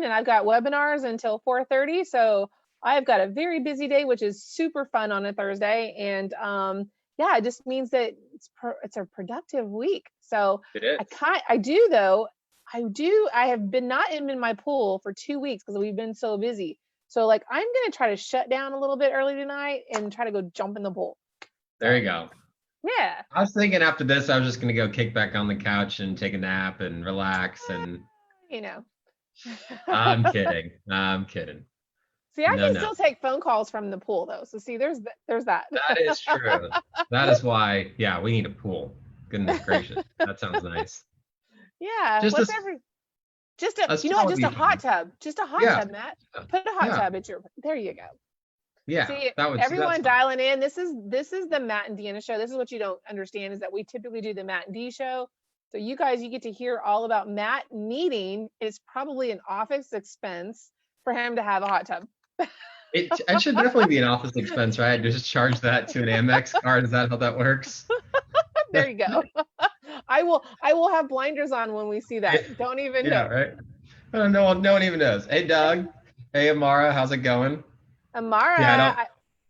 and I've got webinars until 4:30. So I've got a very busy day, which is super fun on a Thursday. And yeah, it just means that it's a productive week. So It is. I have been not in my pool for 2 weeks because we've been so busy. So like I'm gonna try to shut down a little bit early tonight and try to go jump in the pool. There you go. Yeah. I was thinking after this, I was just gonna go kick back on the couch and take a nap and relax. And You know. I'm kidding. I'm kidding. See, I can still take phone calls from the pool though. So see, there's that. That is true. That is why, yeah, we need a pool. Goodness gracious, that sounds nice. Yeah. Just Just a you know what? Just a hot tub. Just a hot tub, Matt. Put a hot tub at there you go. Yeah. See, everyone dialing in. This is the Matt and Deanna show. This is what you don't understand is that we typically do the Matt and D show. So you guys, you get to hear all about Matt needing. It's probably an office expense for him to have a hot tub. It should definitely be an office expense, right? Just charge that to an Amex card. Is that how that works? There you go. I will have blinders on when we see that. Don't even know. Right? No one even knows. Hey, Doug. Hey, Amara. How's it going? Amara,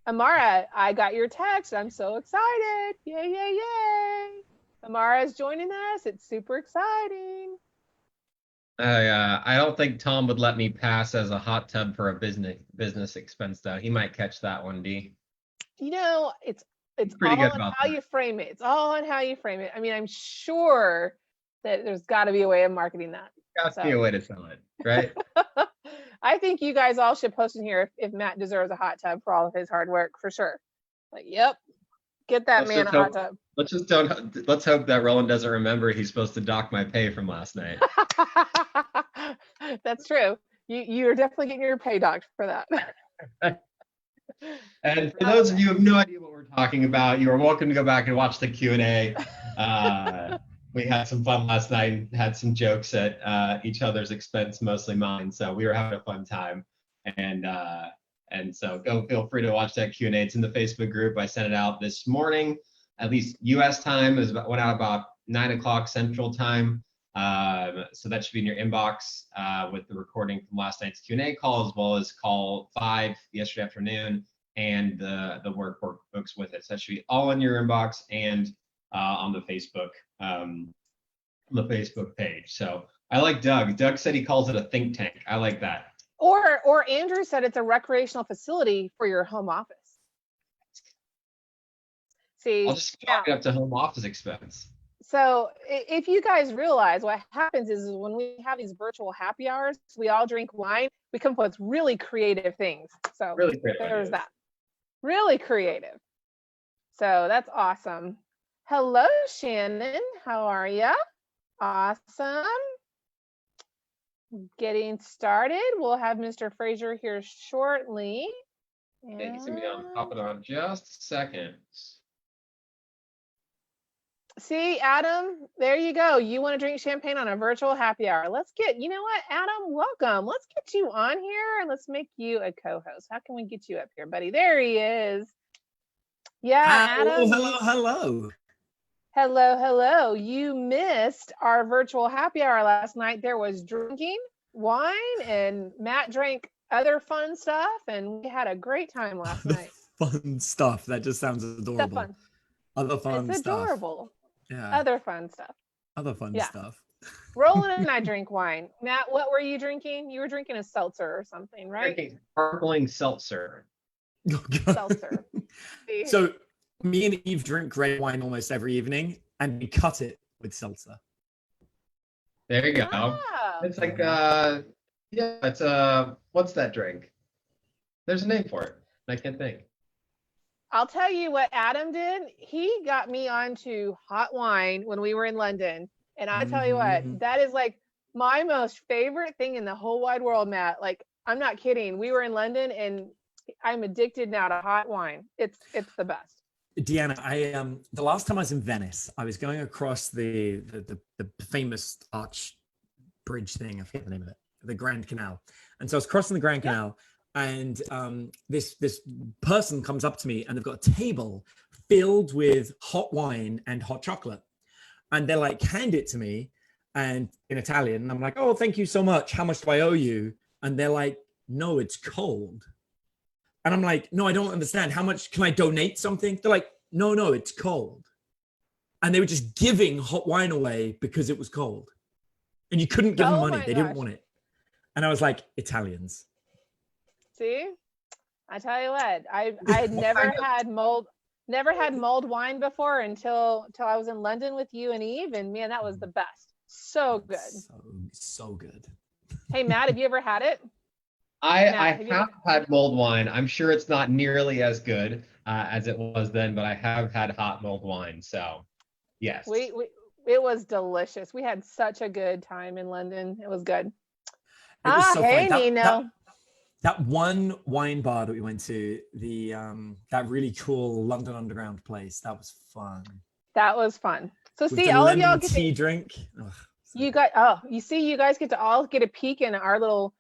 I got your text. I'm so excited. Yay, yay, yay. Amara is joining us. It's super exciting. I don't think Tom would let me pass as a hot tub for a business expense, though. He might catch that one, D. You know, it's pretty all good on how you frame it. It's all on how you frame it. I mean, I'm sure that there's got to be a way of marketing that. Got to be a way to sell it, right? I think you guys all should post in here if Matt deserves a hot tub for all of his hard work, for sure. Like, yep, get that man a hot tub. Let's hope that Roland doesn't remember he's supposed to dock my pay from last night. That's true. You're definitely getting your pay docked for that. And for those of you who have no idea what we're talking about, you are welcome to go back and watch the Q&A. We had some fun last night and had some jokes at each other's expense, mostly mine. So we were having a fun time. And so go feel free to watch that Q&A. It's in the Facebook group. I sent it out this morning, at least US time. It went out about 9 o'clock Central time. So that should be in your inbox with the recording from last night's Q&A call, as well as call 5 yesterday afternoon and the workbook books with it. So that should be all in your inbox and on the Facebook page. So I like Doug. Doug said he calls it a think tank. I like that. Or Andrew said it's a recreational facility for your home office. See, I'll just chalk it up to home office expense. So if you guys realize what happens is when we have these virtual happy hours, we all drink wine, we come up with really creative things. So really creative there's that. Really creative. So that's awesome. Hello, Shannon. How are you? Awesome. Getting started. We'll have Mr. Fraser here shortly. Yeah, he's gonna be on top of it on just a second. See, Adam, there you go. You want to drink champagne on a virtual happy hour. You know what, Adam, welcome. Let's get you on here and let's make you a co-host. How can we get you up here, buddy? There he is. Yeah, Adam. Hello. You missed our virtual happy hour last night. There was drinking, wine, and Matt drank other fun stuff, and we had a great time last night. Fun stuff. That just sounds adorable. Other fun it's stuff. Adorable. Yeah. Other fun stuff. Stuff. Roland and I drink wine. Matt, what were you drinking? You were drinking a seltzer or something, right? Drinking sparkling seltzer. Seltzer. So me and Eve drink red wine almost every evening, and we cut it with seltzer. There you go. Ah. It's like it's what's that drink? There's a name for it. I can't think. I'll tell you what Adam did. He got me onto hot wine when we were in London. And I tell you what, that is like my most favorite thing in the whole wide world, Matt. Like, I'm not kidding. We were in London and I'm addicted now to hot wine. It's the best. Deanna, the last time I was in Venice, I was going across the famous arch bridge thing. I forget the name of it, the Grand Canal. And so I was crossing the Grand Canal. And this person comes up to me and they've got a table filled with hot wine and hot chocolate. And they're like, hand it to me and in Italian. And I'm like, oh, thank you so much. How much do I owe you? And they're like, no, it's cold. And I'm like, no, I don't understand. How much can I donate something? They're like, no, it's cold. And they were just giving hot wine away because it was cold. And you couldn't give them money. They didn't want it. And I was like, Italians. See, I tell you what, I had never had mulled wine before until I was in London with you and Eve, and man, that was the best. So good. So good. Hey, Matt, have you ever had it? I have had mulled wine. I'm sure it's not nearly as good as it was then, but I have had hot mulled wine. So, yes. It was delicious. We had such a good time in London. It was good. It was so hey, funny. Nino. That one wine bar that we went to, that really cool London Underground place, that was fun. That was fun. So with see, all of y'all get tea drink. You guys get to all get a peek in our little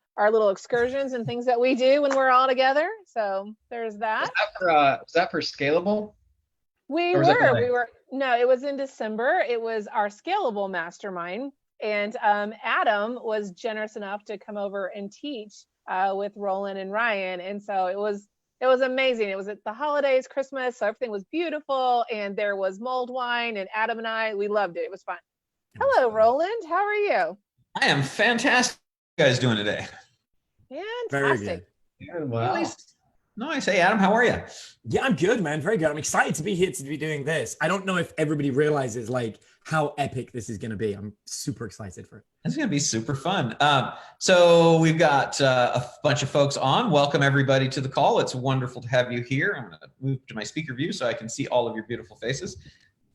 excursions and things that we do when we're all together. So there's that. Was that for Scalable? We were. No, it was in December. It was our Scalable Mastermind. And Adam was generous enough to come over and teach with Roland and Ryan. And so it was amazing. It was at the holidays, Christmas, so everything was beautiful. And there was mulled wine, and Adam and I, we loved it. It was fun. Hello, Roland. How are you? I am fantastic. How are you guys doing today? Fantastic. Very good. Doing well. Nice. Hey, Adam, how are you? Yeah, I'm good, man. Very good. I'm excited to be here to be doing this. I don't know if everybody realizes like how epic this is going to be. I'm super excited for it. It's going to be super fun. So we've got a bunch of folks on. Welcome everybody to the call. It's wonderful to have you here. I'm going to move to my speaker view so I can see all of your beautiful faces.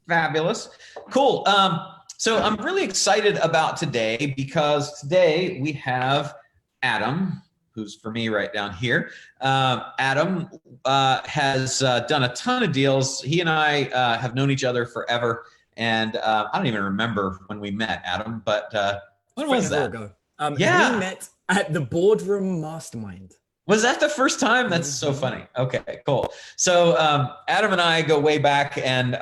Fabulous. Cool. So I'm really excited about today because today we have Adam, who's for me right down here. Adam has done a ton of deals. He and I have known each other forever. And I don't even remember when we met, Adam, but when was that? Ago. We met at the Boardroom Mastermind. Was that the first time? That's so funny. Okay, cool. So Adam and I go way back, and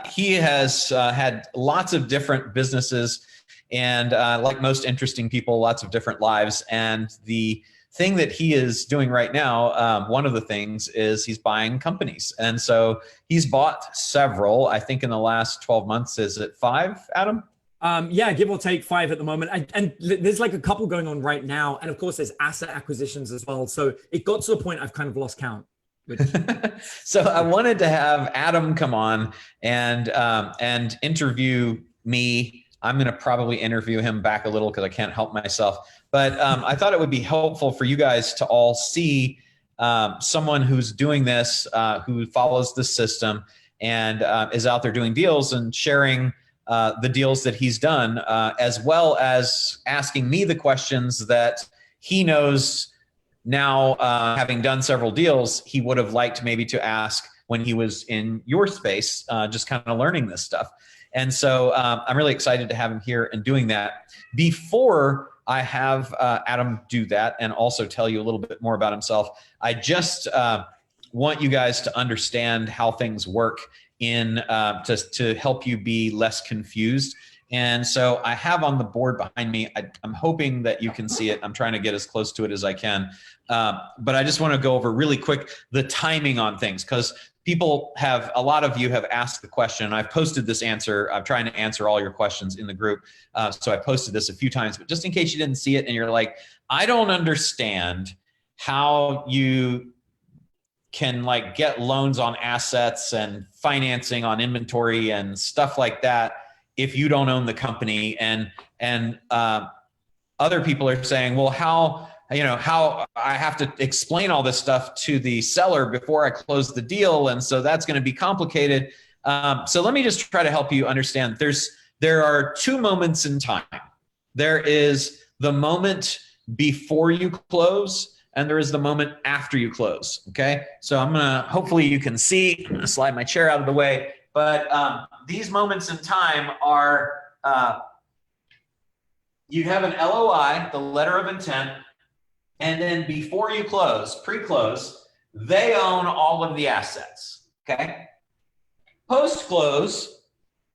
he has had lots of different businesses and like most interesting people, lots of different lives. And the thing that he is doing right now, one of the things is he's buying companies. And so he's bought several, I think in the last 12 months. Is it 5, Adam? Yeah, give or take 5 at the moment. And there's like a couple going on right now. And of course there's asset acquisitions as well. So it got to a point I've kind of lost count. So I wanted to have Adam come on and interview me. I'm going to probably interview him back a little because I can't help myself. But I thought it would be helpful for you guys to all see someone who's doing this, who follows the system and is out there doing deals and sharing the deals that he's done, as well as asking me the questions that he knows now, having done several deals, he would have liked maybe to ask when he was in your space, just kind of learning this stuff. And so I'm really excited to have him here and doing that. Before I have Adam do that and also tell you a little bit more about himself, I just want you guys to understand how things work to help you be less confused. And so I have on the board behind me, I'm hoping that you can see it. I'm trying to get as close to it as I can. But I just want to go over really quick the timing on things, because a lot of you have asked the question, and I've posted this answer. I'm trying to answer all your questions in the group. So I posted this a few times, but just in case you didn't see it and you're like, I don't understand how you can like get loans on assets and financing on inventory and stuff like that if you don't own the company. And other people are saying, well, how I have to explain all this stuff to the seller before I close the deal. And so that's going to be complicated. So let me just try to help you understand. There are 2 moments in time. There is the moment before you close, and there is the moment after you close. Okay. So hopefully you can see, I'm going to slide my chair out of the way, but these moments in time are, you have an LOI, the letter of intent. And then before you close, pre-close, they own all of the assets, okay? Post-close,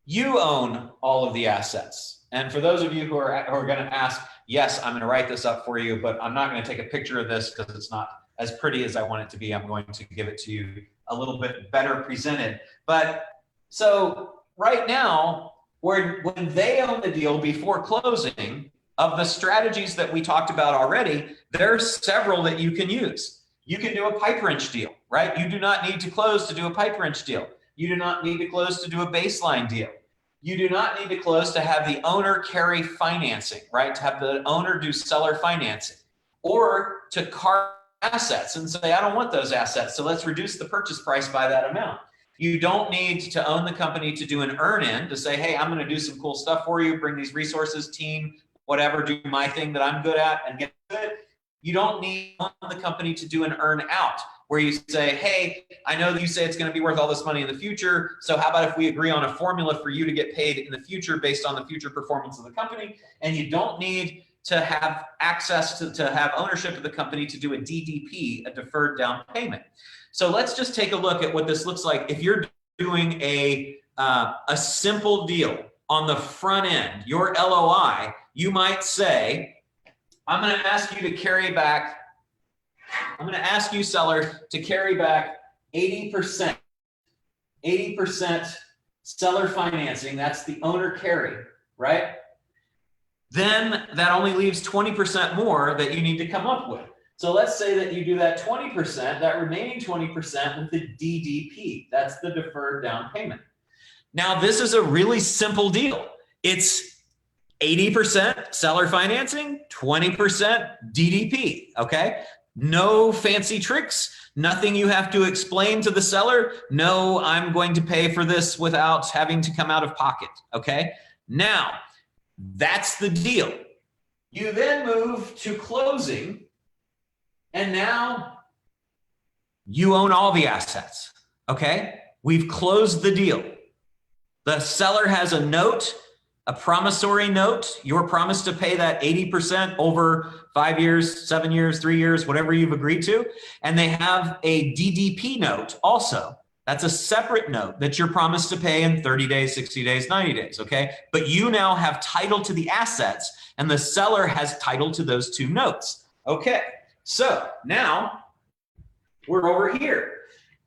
you own all of the assets. And for those of you who are going to ask, yes, I'm going to write this up for you, but I'm not going to take a picture of this because it's not as pretty as I want it to be. I'm going to give it to you a little bit better presented. But so right now, when they own the deal before closing, of the strategies that we talked about already, there are several that you can use. You can do a pipe wrench deal, right? You do not need to close to do a pipe wrench deal. You do not need to close to do a baseline deal. You do not need to close to have the owner carry financing, right? To have the owner do seller financing, or to carve assets and say, I don't want those assets, so let's reduce the purchase price by that amount. You don't need to own the company to do an earn-in, to say, hey, I'm going to do some cool stuff for you, bring these resources, team, whatever, do my thing that I'm good at and get good. You don't need the company to do an earn out where you say, hey, I know that you say it's going to be worth all this money in the future. So how about if we agree on a formula for you to get paid in the future based on the future performance of the company? And you don't need to have access to have ownership of the company to do a DDP, a deferred down payment. So let's just take a look at what this looks like. If you're doing a simple deal on the front end, your LOI, you might say, I'm going to ask you to carry back, I'm going to ask you, seller, to carry back 80% seller financing. That's the owner carry, right? Then that only leaves 20% more that you need to come up with. So let's say that you do that 20%, that remaining 20% with the DDP. That's the deferred down payment. Now, this is a really simple deal. It's 80% seller financing, 20% DDP, okay? No fancy tricks, nothing you have to explain to the seller. No, I'm going to pay for this without having to come out of pocket, okay? Now, that's the deal. You then move to closing, and now you own all the assets, okay? We've closed the deal. The seller has a note, a promissory note, your promise to pay that 80% over 5 years, 7 years, 3 years, whatever you've agreed to. And they have a DDP note also. That's a separate note that you're promised to pay in 30 days, 60 days, 90 days, okay? But you now have title to the assets, and the seller has title to those two notes. Okay, so now we're over here.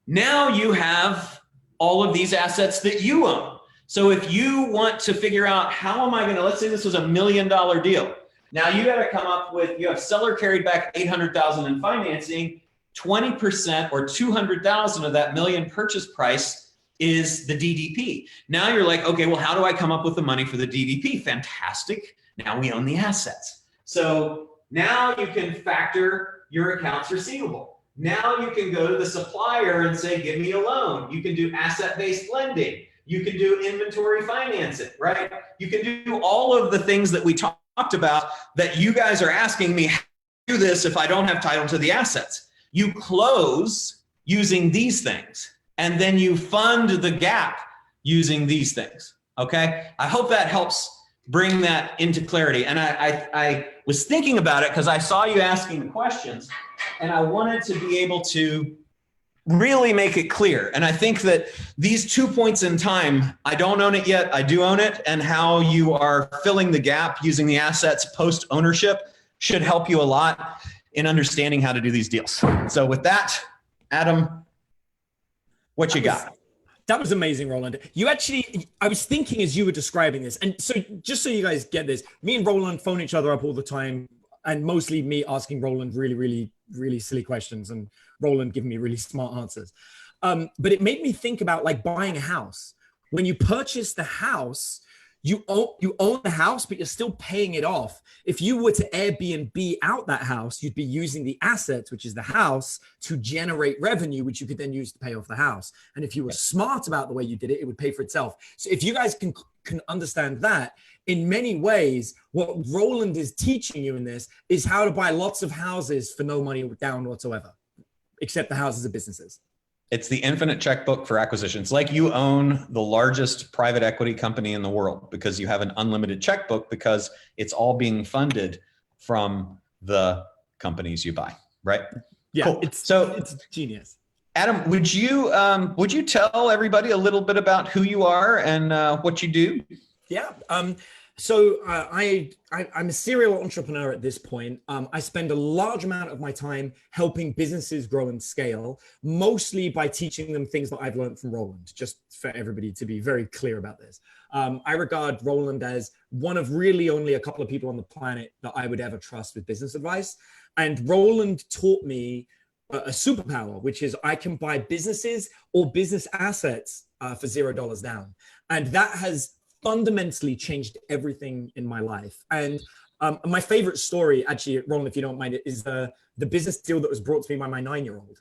Now you have all of these assets that you own. So if you want to figure out how am I going to, let's say this was $1 million deal. Now you got to come up with, you have seller carried back 800,000 in financing, 20% or 200,000 of that million purchase price is the DDP. Now you're like, okay, well, how do I come up with the money for the DDP? Fantastic. Now we own the assets. So now you can factor your accounts receivable. Now you can go to the supplier and say, give me a loan. You can do asset-based lending. You can do inventory financing, right? You can do all of the things that we talked about that you guys are asking me, how do I do this if I don't have title to the assets? You close using these things, and then you fund the gap using these things, okay? I hope that helps bring that into clarity. And I was thinking about it because I saw you asking the questions, and I wanted to be able to really make it clear. And I think that these 2 points in time, I don't own it yet, I do own it, and how you are filling the gap using the assets post ownership should help you a lot in understanding how to do these deals. So with that, Adam, what you got? That was amazing, Roland. You actually, I was thinking as you were describing this, and so just so you guys get this, me and Roland phone each other up all the time, and mostly me asking Roland really silly questions and Roland giving me really smart answers. But it made me think about like buying a house. When you purchase the house, you own the house, but you're still paying it off. If you were to Airbnb out that house, you'd be using the assets, which is the house, to generate revenue, which you could then use to pay off the house. And if you were smart about the way you did it, it would pay for itself. So if you guys can understand that, in many ways, what Roland is teaching you in this is how to buy lots of houses for no money down whatsoever, except the houses are businesses. It's the infinite checkbook for acquisitions. Like you own the largest private equity company in the world because you have an unlimited checkbook because it's all being funded from the companies you buy, right? Yeah, cool. It's genius. Adam, would you tell everybody a little bit about who you are and what you do? Yeah. So I'm a serial entrepreneur at this point. I spend a large amount of my time helping businesses grow and scale, mostly by teaching them things that I've learned from Roland, just for everybody to be very clear about this. I regard Roland as one of really only a couple of people on the planet that I would ever trust with business advice. And Roland taught me a superpower, which is I can buy businesses or business assets for $0 down. And that has fundamentally changed everything in my life. And my favorite story, actually, Roland, if you don't mind, is the business deal that was brought to me by my 9-year-old.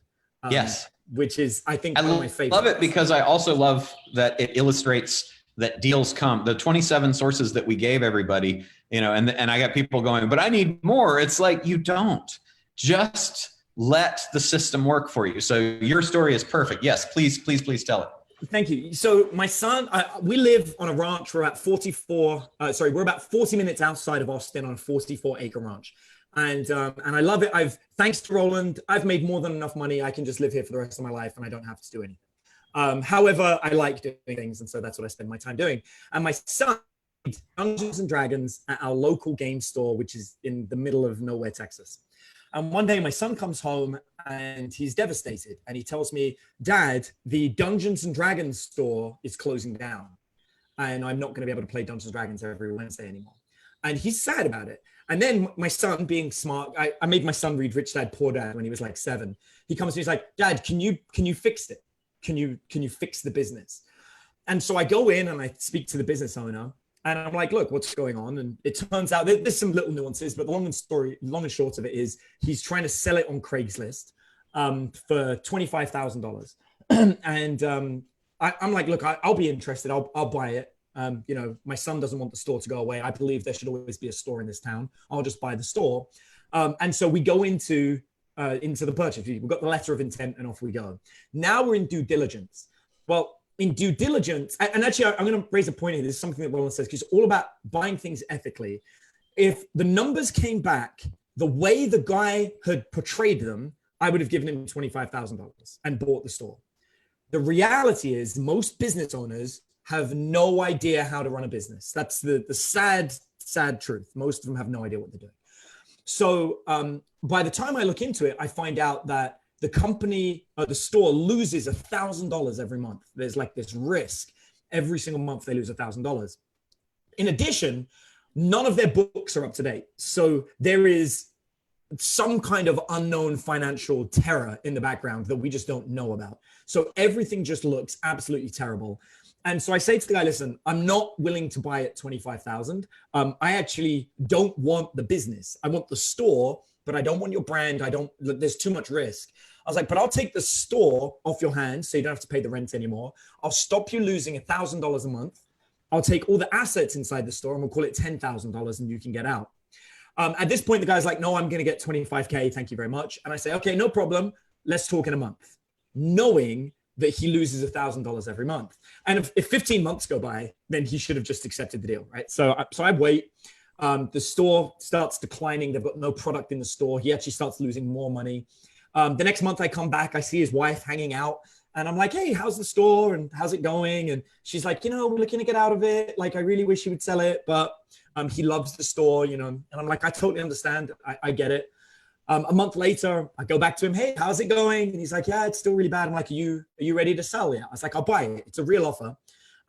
Yes. Which is, I think, one of my favorites. I love it because I also love that it illustrates that deals come. The 27 sources that we gave everybody, and I got people going, but I need more. It's like, you don't. Just let the system work for you. So your story is perfect. Yes, please tell it. Thank you. So my son, we live on a ranch. We're about we're about 40 minutes outside of Austin on a 44-acre ranch. And I love it. Thanks to Roland, I've made more than enough money. I can just live here for the rest of my life and I don't have to do anything. However, I like doing things. And so that's what I spend my time doing. And my son, Dungeons and Dragons at our local game store, which is in the middle of nowhere, Texas. And one day my son comes home and he's devastated. And he tells me, Dad, the Dungeons and Dragons store is closing down. And I'm not going to be able to play Dungeons and Dragons every Wednesday anymore. And he's sad about it. And then my son, being smart, I made my son read Rich Dad, Poor Dad when he was like 7. He comes to me, he's like, Dad, can you fix it? Can you fix the business? And so I go in and I speak to the business owner. And I'm like, look, what's going on? And it turns out there's some little nuances, but the long and short of it is he's trying to sell it on Craigslist for $25,000. And I'm like, look, I'll be interested. I'll buy it. My son doesn't want the store to go away. I believe there should always be a store in this town. I'll just buy the store. And so we go into the purchase. We've got the letter of intent and off we go. Now we're in due diligence. Well, in due diligence, and actually I'm going to raise a point here. This is something that Roland says, because it's all about buying things ethically. If the numbers came back the way the guy had portrayed them, I would have given him $25,000 and bought the store. The reality is most business owners have no idea how to run a business. That's the sad truth. Most of them have no idea what they're doing. So by the time I look into it, I find out that the company, the store loses $1,000 every month. There's like this risk. Every single month they lose $1,000. In addition, none of their books are up to date. So there is some kind of unknown financial terror in the background that we just don't know about. So everything just looks absolutely terrible. And so I say to the guy, listen, I'm not willing to buy at $25,000. I actually don't want the business. I want the store, but I don't want your brand. There's too much risk. I was like, but I'll take the store off your hands so you don't have to pay the rent anymore. I'll stop you losing $1,000 a month. I'll take all the assets inside the store and we'll call it $10,000 and you can get out. At this point, the guy's like, no, I'm going to get 25K. Thank you very much. And I say, okay, no problem. Let's talk in a month. Knowing that he loses $1,000 every month. And if 15 months go by, then he should have just accepted the deal, right? So I wait. The store starts declining. They've got no product in the store. He actually starts losing more money. The next month I come back, I see his wife hanging out and I'm like, hey, how's the store? And how's it going? And she's like, we're looking to get out of it. Like, I really wish he would sell it, but he loves the store, and I'm like, I totally understand. I get it. A month later, I go back to him. Hey, how's it going? And he's like, yeah, it's still really bad. I'm like, are you ready to sell? Yeah. I was like, I'll buy it. It's a real offer.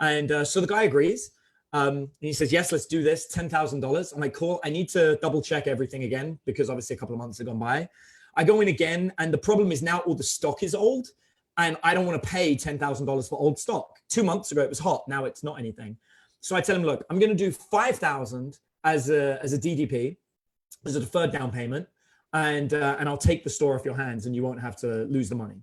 And so the guy agrees. And he says, yes, let's do this. $10,000. I'm like, cool. I need to double check everything again because obviously a couple of months have gone by. I go in again. And the problem is now all the stock is old and I don't want to pay $10,000 for old stock. 2 months ago, it was hot. Now it's not anything. So I tell him, look, I'm going to do $5,000 as a DDP, as a deferred down payment. And I'll take the store off your hands and you won't have to lose the money.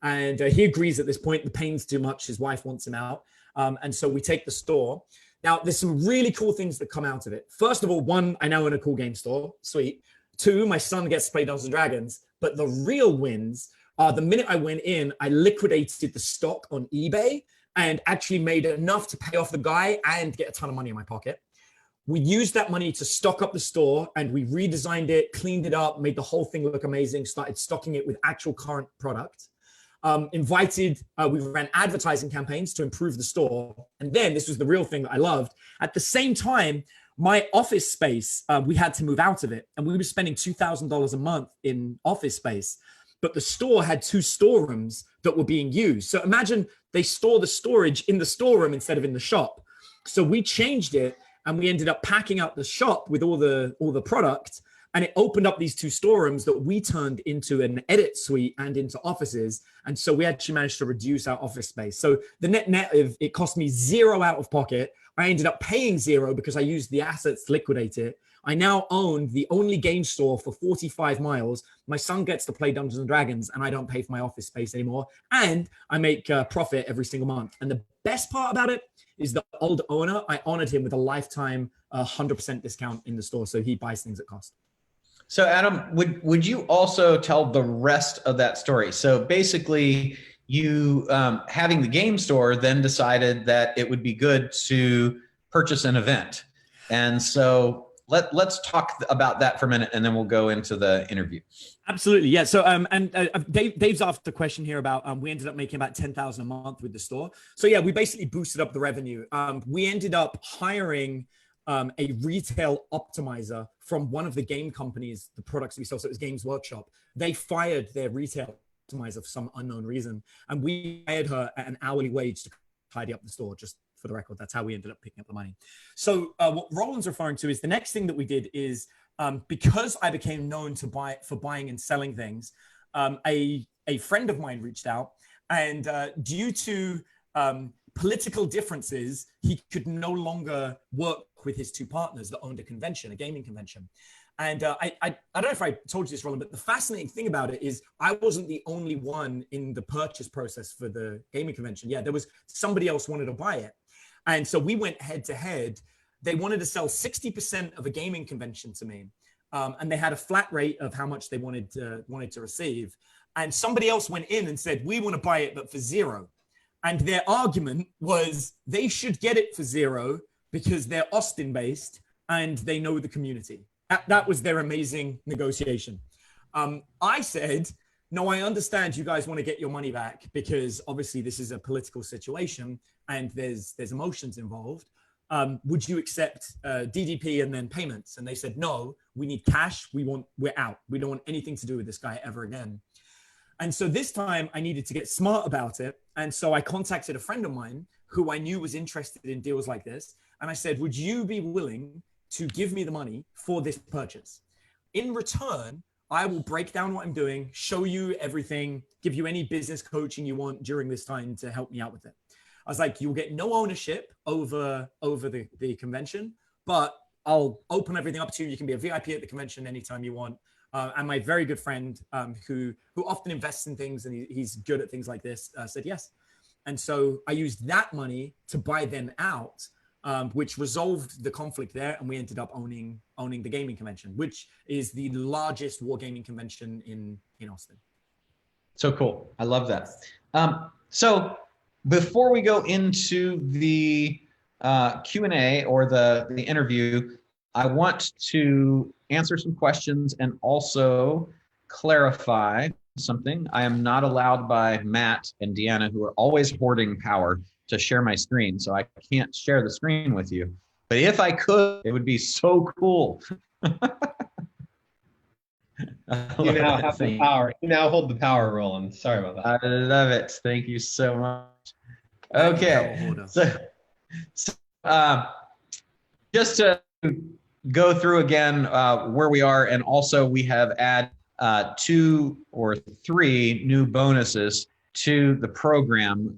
And he agrees at this point. The pain's too much. His wife wants him out. And so we take the store. Now, there's some really cool things that come out of it. First of all, 1, I now own a cool game store. Sweet. 2, my son gets to play Dungeons and Dragons. But the real wins are the minute I went in, I liquidated the stock on eBay and actually made enough to pay off the guy and get a ton of money in my pocket. We used that money to stock up the store and we redesigned it, cleaned it up, made the whole thing look amazing, started stocking it with actual current product. We ran advertising campaigns to improve the store. And then this was the real thing that I loved. At the same time, my office space, we had to move out of it, and we were spending $2,000 a month in office space. But the store had 2 storerooms that were being used. So imagine they store the storage in the storeroom instead of in the shop. So we changed it, and we ended up packing out the shop with all the product, and it opened up these 2 storerooms that we turned into an edit suite and into offices. And so we actually managed to reduce our office space. So the net of it cost me 0 out of pocket. I ended up paying 0 because I used the assets to liquidate it. I now own the only game store for 45 miles. My son gets to play Dungeons and Dragons, and I don't pay for my office space anymore. And I make profit every single month. And the best part about it is the old owner, I honored him with a lifetime 100% discount in the store. So he buys things at cost. So Adam, would you also tell the rest of that story? So basically, you having the game store then decided that it would be good to purchase an event. And so let's talk about that for a minute, and then we'll go into the interview. Absolutely, yeah. So Dave's asked a question here about we ended up making about $10,000 a month with the store. So yeah, we basically boosted up the revenue. We ended up hiring a retail optimizer from one of the game companies, the products we sell. So it was Games Workshop. They fired their retail optimizer for some unknown reason, and we hired her at an hourly wage to tidy up the store. Just for the record, that's how we ended up picking up the money. So what Roland's referring to is the next thing that we did is because I became known for buying and selling things, a friend of mine reached out, and due to political differences, he could no longer work with his 2 partners that owned a gaming convention. And I don't know if I told you this, Roland, but the fascinating thing about it is I wasn't the only one in the purchase process for the gaming convention. Yeah, there was somebody else wanted to buy it. And so we went head to head. They wanted to sell 60% of a gaming convention to me. And they had a flat rate of how much they wanted to receive. And somebody else went in and said, we want to buy it, but for 0. And their argument was they should get it for 0 because they're Austin based and they know the community. That was their amazing negotiation. I said, no, I understand you guys want to get your money back because obviously this is a political situation and there's emotions involved. Would you accept DDP and then payments? And they said, no, we need cash. We're out. We don't want anything to do with this guy ever again. And so this time I needed to get smart about it. And so I contacted a friend of mine who I knew was interested in deals like this. And I said, would you be willing to give me the money for this purchase? In return, I will break down what I'm doing, show you everything, give you any business coaching you want during this time to help me out with it. I was like, you'll get no ownership over the convention, but I'll open everything up to you. You can be a VIP at the convention anytime you want. And my very good friend who often invests in things and he's good at things like this said yes. And so I used that money to buy them out, which resolved the conflict there. And we ended up owning the gaming convention, which is the largest wargaming convention in Austin. So cool. I love that. So before we go into the Q&A or the interview, I want to answer some questions and also clarify something. I am not allowed by Matt and Deanna, who are always hoarding power, to share my screen. So I can't share the screen with you. But if I could, it would be so cool. You now have the power. You now hold the power, Roland. Sorry about that. I love it. Thank you so much. Okay. So just to go through again where we are, and also we have added 2 or 3 new bonuses to the program.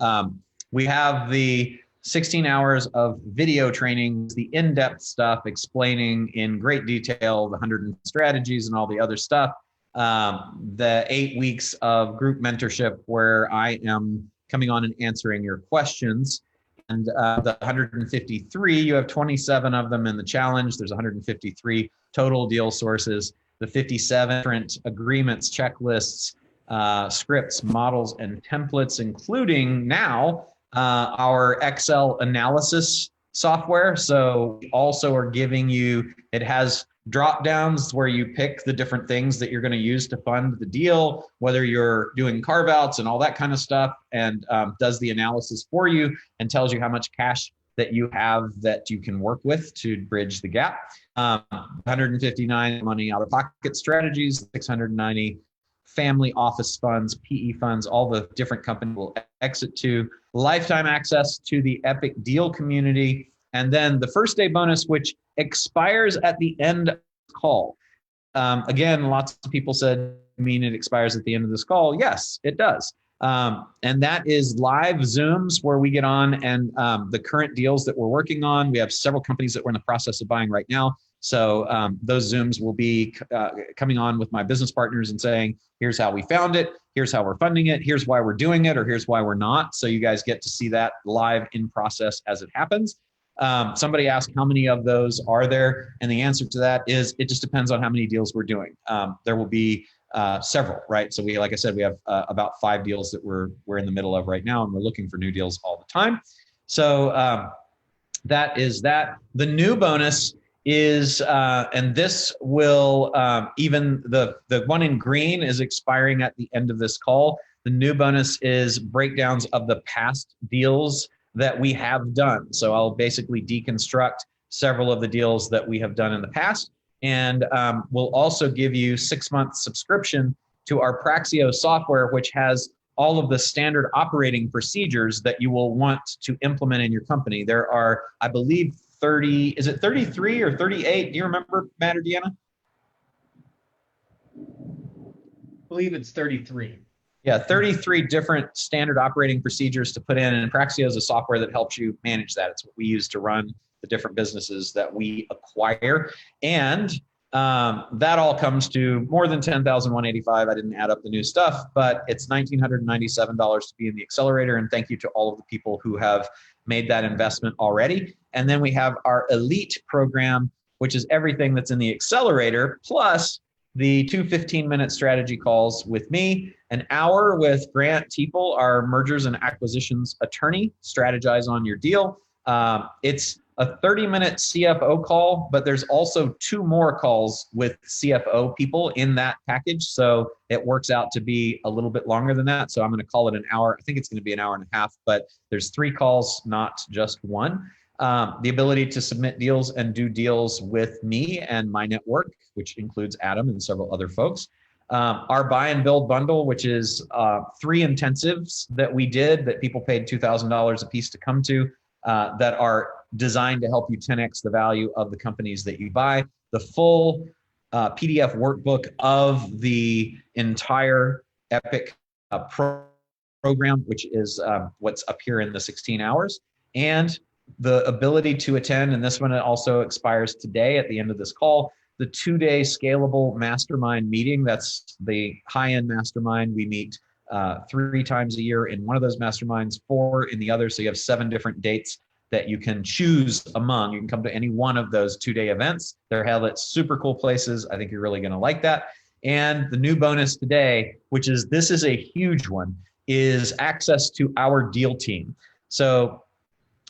We have the 16 hours of video training, the in-depth stuff explaining in great detail the 100 strategies and all the other stuff. The 8 weeks of group mentorship where I am coming on and answering your questions. And the 153, you have 27 of them in the challenge. There's 153 total deal sources. The 57 different agreements, checklists, scripts, models, and templates, including now our Excel analysis software. So we also are giving you, it has drop downs where you pick the different things that you're going to use to fund the deal, whether you're doing carve outs and all that kind of stuff, and does the analysis for you and tells you how much cash that you have that you can work with to bridge the gap. 159 money out of pocket strategies, 690 family office funds, PE funds, all the different companies will exit to, lifetime access to the Epic Deal community, and then the first day bonus, which expires at the end of the call. Again, lots of people said, mean it expires at the end of this call? Yes, it does. And that is live Zooms where we get on and the current deals that we're working on. We have several companies that we're in the process of buying right now. So those Zooms will be coming on with my business partners and saying, here's how we found it, here's how we're funding it, here's why we're doing it, or here's why we're not. So you guys get to see that live in process as it happens. Somebody asked how many of those are there? And the answer to that is it just depends on how many deals we're doing. There will be several, right? So we, like I said, we have about 5 deals that we're in the middle of right now, and we're looking for new deals all the time. So that is that. The new bonus is, and this will, even the one in green is expiring at the end of this call. The new bonus is breakdowns of the past deals that we have done. So I'll basically deconstruct several of the deals that we have done in the past. And we'll also give you 6-month subscription to our Praxio software, which has all of the standard operating procedures that you will want to implement in your company. There are, I believe, 30, is it 33 or 38? Do you remember, Matt or Deanna? I believe it's 33. Yeah, 33 different standard operating procedures to put in. And Praxio is a software that helps you manage that. It's what we use to run the different businesses that we acquire. And that all comes to more than $10,185. I didn't add up the new stuff, but it's $1,997 to be in the accelerator. And thank you to all of the people who have made that investment already. And then we have our elite program, which is everything that's in the accelerator, plus the 2 15-minute strategy calls with me, an hour with Grant Teeple, our mergers and acquisitions attorney, strategize on your deal. It's a 30-minute CFO call, but there's also 2 more calls with CFO people in that package. So it works out to be a little bit longer than that. So I'm going to call it an hour. I think it's going to be an hour and a half, but there's 3 calls, not just 1. The ability to submit deals and do deals with me and my network, which includes Adam and several other folks. Our buy and build bundle, which is 3 intensives that we did that people paid $2,000 a piece to come to, that are designed to help you 10x the value of the companies that you buy. The full PDF workbook of the entire Epic program, which is what's up here in the 16 hours. And the ability to attend, and this one also expires today at the end of this call, the 2-day scalable mastermind meeting. That's the high-end mastermind. We meet 3 times a year in one of those masterminds, 4 in the other. So you have 7 different dates that you can choose among. You can come to any one of those 2-day events. They're held at super cool places. I think you're really going to like that. And the new bonus today, which is, this is a huge one, is access to our deal team. So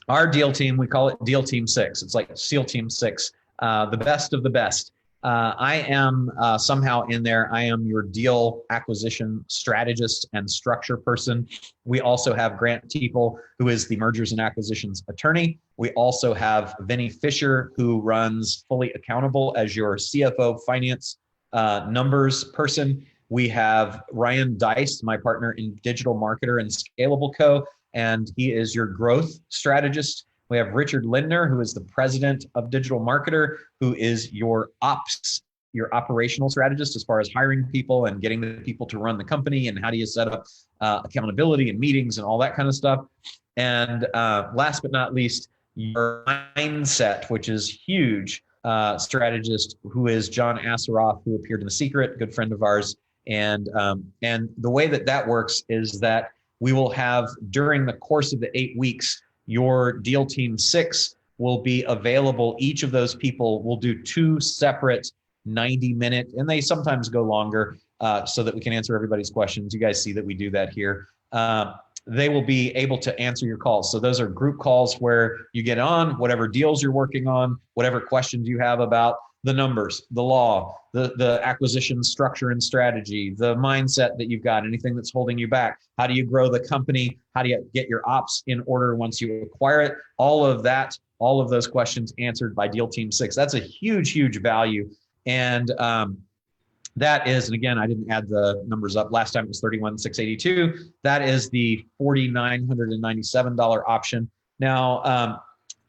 our deal team, we call it Deal Team 6. It's like SEAL Team 6, the best of the best. I am somehow in there. I am your deal acquisition strategist and structure person. We also have Grant Teeple, who is the mergers and acquisitions attorney. We also have Vinny Fisher, who runs Fully Accountable as your CFO finance numbers person. We have Ryan Dice, my partner in Digital Marketer and Scalable Co., and he is your growth strategist. We have Richard Lindner, who is the president of Digital Marketer, who is your ops, your operational strategist as far as hiring people and getting the people to run the company and how do you set up accountability and meetings and all that kind of stuff. And last but not least, your mindset, which is huge, strategist, who is John Asseroff, who appeared in The Secret, good friend of ours. And the way that that works is that we will have, during the course of the 8 weeks, your Deal Team 6 will be available. Each of those people will do 2 separate 90-minute, and they sometimes go longer so that we can answer everybody's questions. You guys see that we do that here. They will be able to answer your calls. So those are group calls where you get on whatever deals you're working on, whatever questions you have about the numbers, the law, the acquisition structure and strategy, the mindset that you've got, anything that's holding you back. How do you grow the company? How do you get your ops in order once you acquire it? All of that, all of those questions answered by Deal Team 6. That's a huge, huge value. And that is, and again, I didn't add the numbers up. Last time it was $31,682. That is the $4,997 option. Now,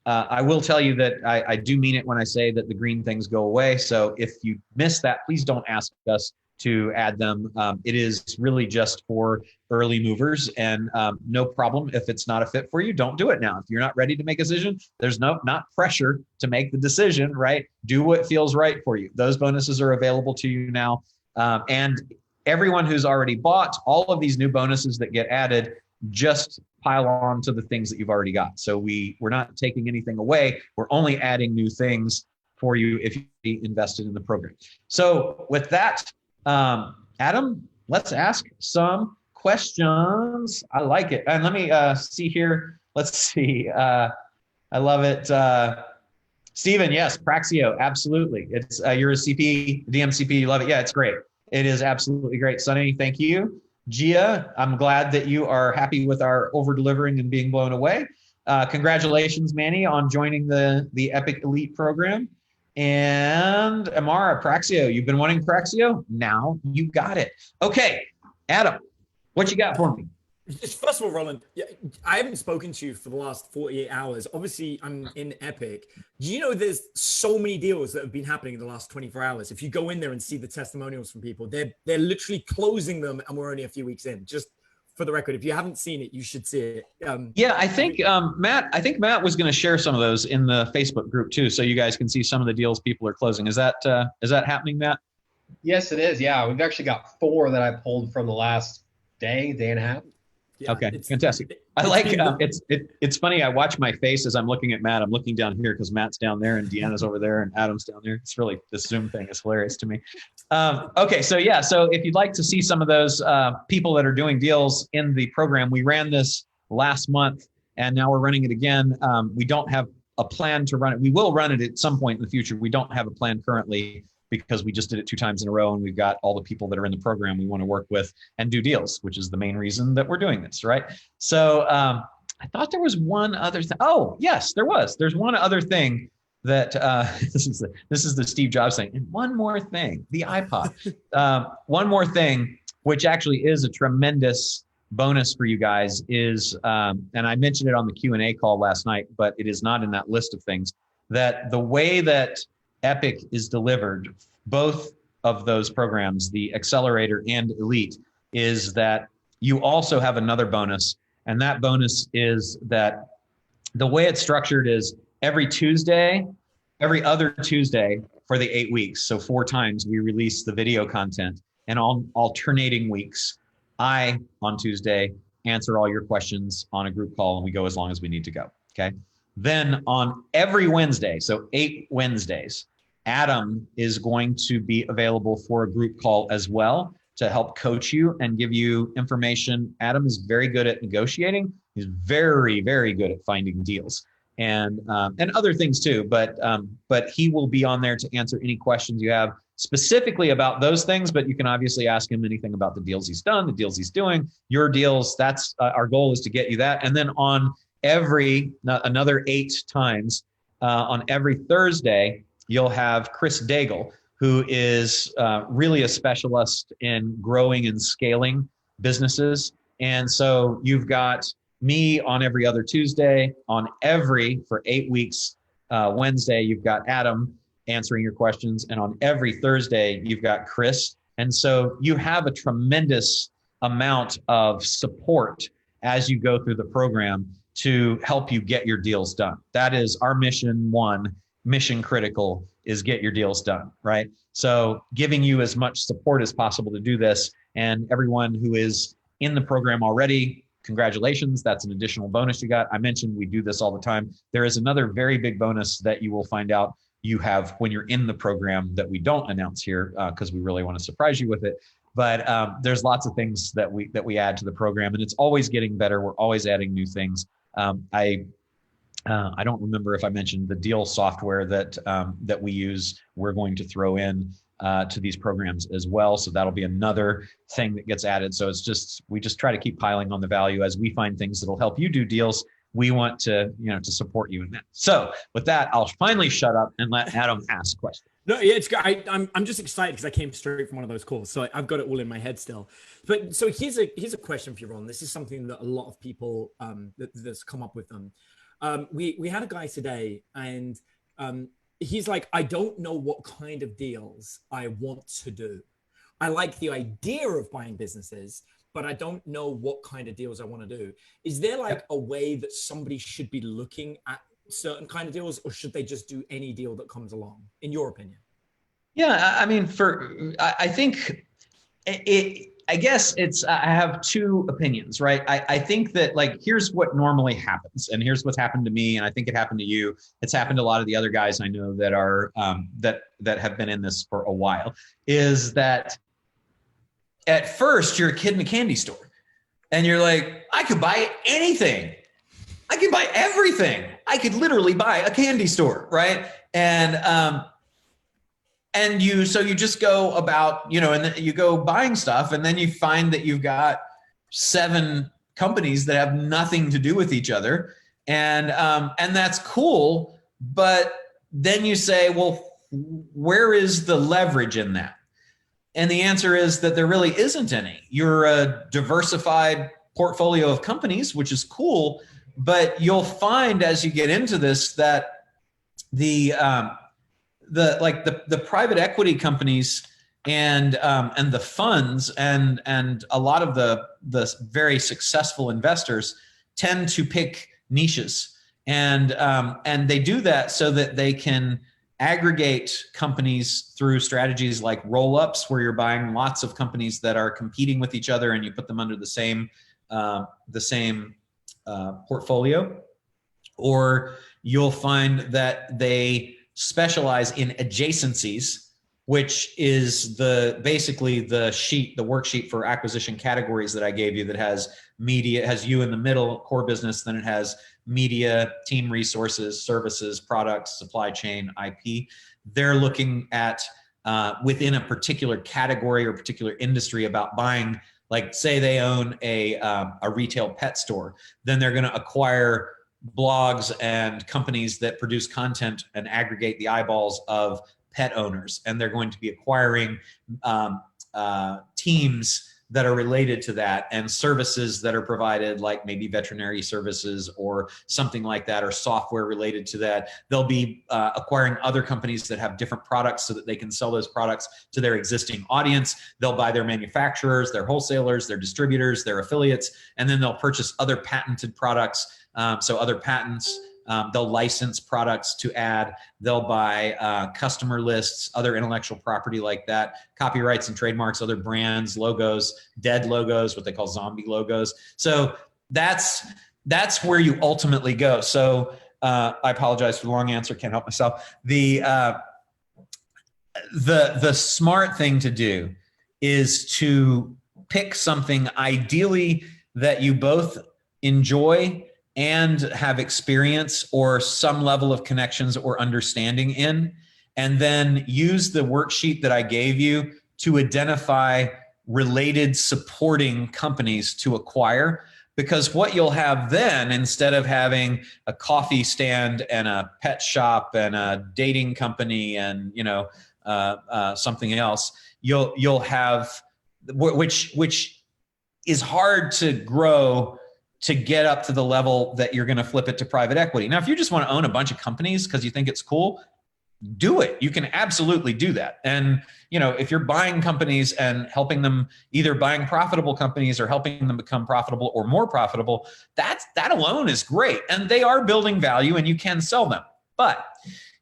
I will tell you that I do mean it when I say that the green things go away. So if you miss that, please don't ask us to add them. It is really just for early movers, and no problem if it's not a fit for you. Don't do it now. If you're not ready to make a decision, there's not pressure to make the decision, right? Do what feels right for you. Those bonuses are available to you now. And everyone who's already bought, all of these new bonuses that get added just pile on to the things that you've already got. So we're not taking anything away. We're only adding new things for you if you invested in the program. So with that, Adam, let's ask some questions. I like it. And let me see here. Let's see. I love it. Stephen, yes, Praxio, absolutely. It's you're a CP, DMCP, you love it. Yeah, it's great. It is absolutely great. Sunny, thank you. Gia, I'm glad that you are happy with our over-delivering and being blown away. Congratulations, Manny, on joining the Epic Elite program. And Amara, Praxio, you've been wanting Praxio? Now you got it. Okay, Adam, what you got for me? First of all, Roland, I haven't spoken to you for the last 48 hours. Obviously, I'm in Epic. Do you know there's so many deals that have been happening in the last 24 hours? If you go in there and see the testimonials from people, they're literally closing them, and we're only a few weeks in. Just for the record, if you haven't seen it, you should see it. Yeah, I think Matt was going to share some of those in the Facebook group too, so you guys can see some of the deals people are closing. Is that happening, Matt? Yes, it is. Yeah, we've actually got 4 that I pulled from the last day and a half. Yeah, okay, fantastic. I like it's funny. I watch my face as I'm looking at Matt. I'm looking down here because Matt's down there and Deanna's over there and Adam's down there. It's really, this Zoom thing is hilarious to me. Okay, so yeah, so if you'd like to see some of those people that are doing deals in the program, we ran this last month and now we're running it again. We don't have a plan to run it. We will run it at some point in the future. We don't have a plan currently, because we just did it 2 times in a row and we've got all the people that are in the program we want to work with and do deals, which is the main reason that we're doing this, right? So I thought there was one other thing. Oh, yes, there was. There's one other thing that this is the Steve Jobs thing. And one more thing, the iPod. One more thing, which actually is a tremendous bonus for you guys is, and I mentioned it on the Q&A call last night, but it is not in that list of things, that the way that Epic is delivered, both of those programs, the Accelerator and Elite, is that you also have another bonus. And that bonus is that the way it's structured is every other Tuesday for the 8 weeks. So 4 times we release the video content, and on alternating weeks, I, on Tuesday, answer all your questions on a group call and we go as long as we need to go. Okay. Then on every Wednesday, so 8 Wednesdays, Adam is going to be available for a group call as well to help coach you and give you information. Adam is very good at negotiating. He's very, very good at finding deals and other things too. But he will be on there to answer any questions you have specifically about those things. But you can obviously ask him anything about the deals he's done, the deals he's doing, your deals. That's our goal, is to get you that. And then on another 8 times on every Thursday, you'll have Chris Daigle, who is really a specialist in growing and scaling businesses. And so you've got me on every other Tuesday, for 8 weeks, Wednesday, you've got Adam answering your questions. And on every Thursday, you've got Chris. And so you have a tremendous amount of support as you go through the program to help you get your deals done. That is our mission 1. Mission critical is get your deals done, right? So giving you as much support as possible to do this, and everyone who is in the program already, congratulations, that's an additional bonus you got. I mentioned we do this all the time. There is another very big bonus that you will find out you have when you're in the program that we don't announce here because we really want to surprise you with it. But there's lots of things that we add to the program, and it's always getting better. We're always adding new things. I don't remember if I mentioned the deal software that that we use. We're going to throw in to these programs as well. So that'll be another thing that gets added. So we just try to keep piling on the value as we find things that'll help you do deals. We want to, to support you in that. So with that, I'll finally shut up and let Adam ask questions. No, yeah, it's great. I'm just excited because I came straight from one of those calls, so I've got it all in my head still. But so here's a question for you, Ron. This is something that a lot of people that's come up with them. We had a guy today, and he's like, I don't know what kind of deals I want to do. I like the idea of buying businesses, but I don't know what kind of deals I want to do. Is there like a way that somebody should be looking at certain kind of deals, or should they just do any deal that comes along, in your opinion? Yeah, I mean, I think I guess I have two opinions, right? I think that, like, here's what normally happens, and here's what's happened to me, and I think it happened to you. It's happened to a lot of the other guys I know that are that have been in this for a while, is that at first you're a kid in a candy store and you're like, I could buy anything. I could buy everything. I could literally buy a candy store, right? And you just go about, and then you go buying stuff, and then you find that you've got 7 companies that have nothing to do with each other. And that's cool. But then you say, well, where is the leverage in that? And the answer is that there really isn't any. You're a diversified portfolio of companies, which is cool. But you'll find as you get into this that the private equity companies and the funds and a lot of the very successful investors tend to pick niches, and they do that so that they can aggregate companies through strategies like roll-ups, where you're buying lots of companies that are competing with each other and you put them under the same portfolio. Or you'll find that they specialize in adjacencies, which is basically the worksheet for acquisition categories that I gave you, that has media, it has you in the middle, core business, then it has media, team resources, services, products, supply chain, IP. They're looking at within a particular category or particular industry about buying, like say they own a retail pet store, then they're going to acquire blogs and companies that produce content and aggregate the eyeballs of pet owners. And they're going to be acquiring teams that are related to that, and services that are provided, like maybe veterinary services or something like that, or software related to that. They'll be acquiring other companies that have different products so that they can sell those products to their existing audience. They'll buy their manufacturers, their wholesalers, their distributors, their affiliates, and then they'll purchase other patented products. So other patents, they'll license products to add, they'll buy customer lists, other intellectual property like that, copyrights and trademarks, other brands, logos, dead logos, what they call zombie logos. So that's where you ultimately go. So I apologize for the long answer, can't help myself. The smart thing to do is to pick something ideally that you both enjoy and have experience or some level of connections or understanding in, and then use the worksheet that I gave you to identify related supporting companies to acquire. Because what you'll have then, instead of having a coffee stand and a pet shop and a dating company and something else, you'll have, which is hard to grow to get up to the level that you're going to flip it to private equity. Now, if you just want to own a bunch of companies because you think it's cool, do it. You can absolutely do that. And, if you're buying companies and helping them, either buying profitable companies or helping them become profitable or more profitable, that alone is great. And they are building value and you can sell them. But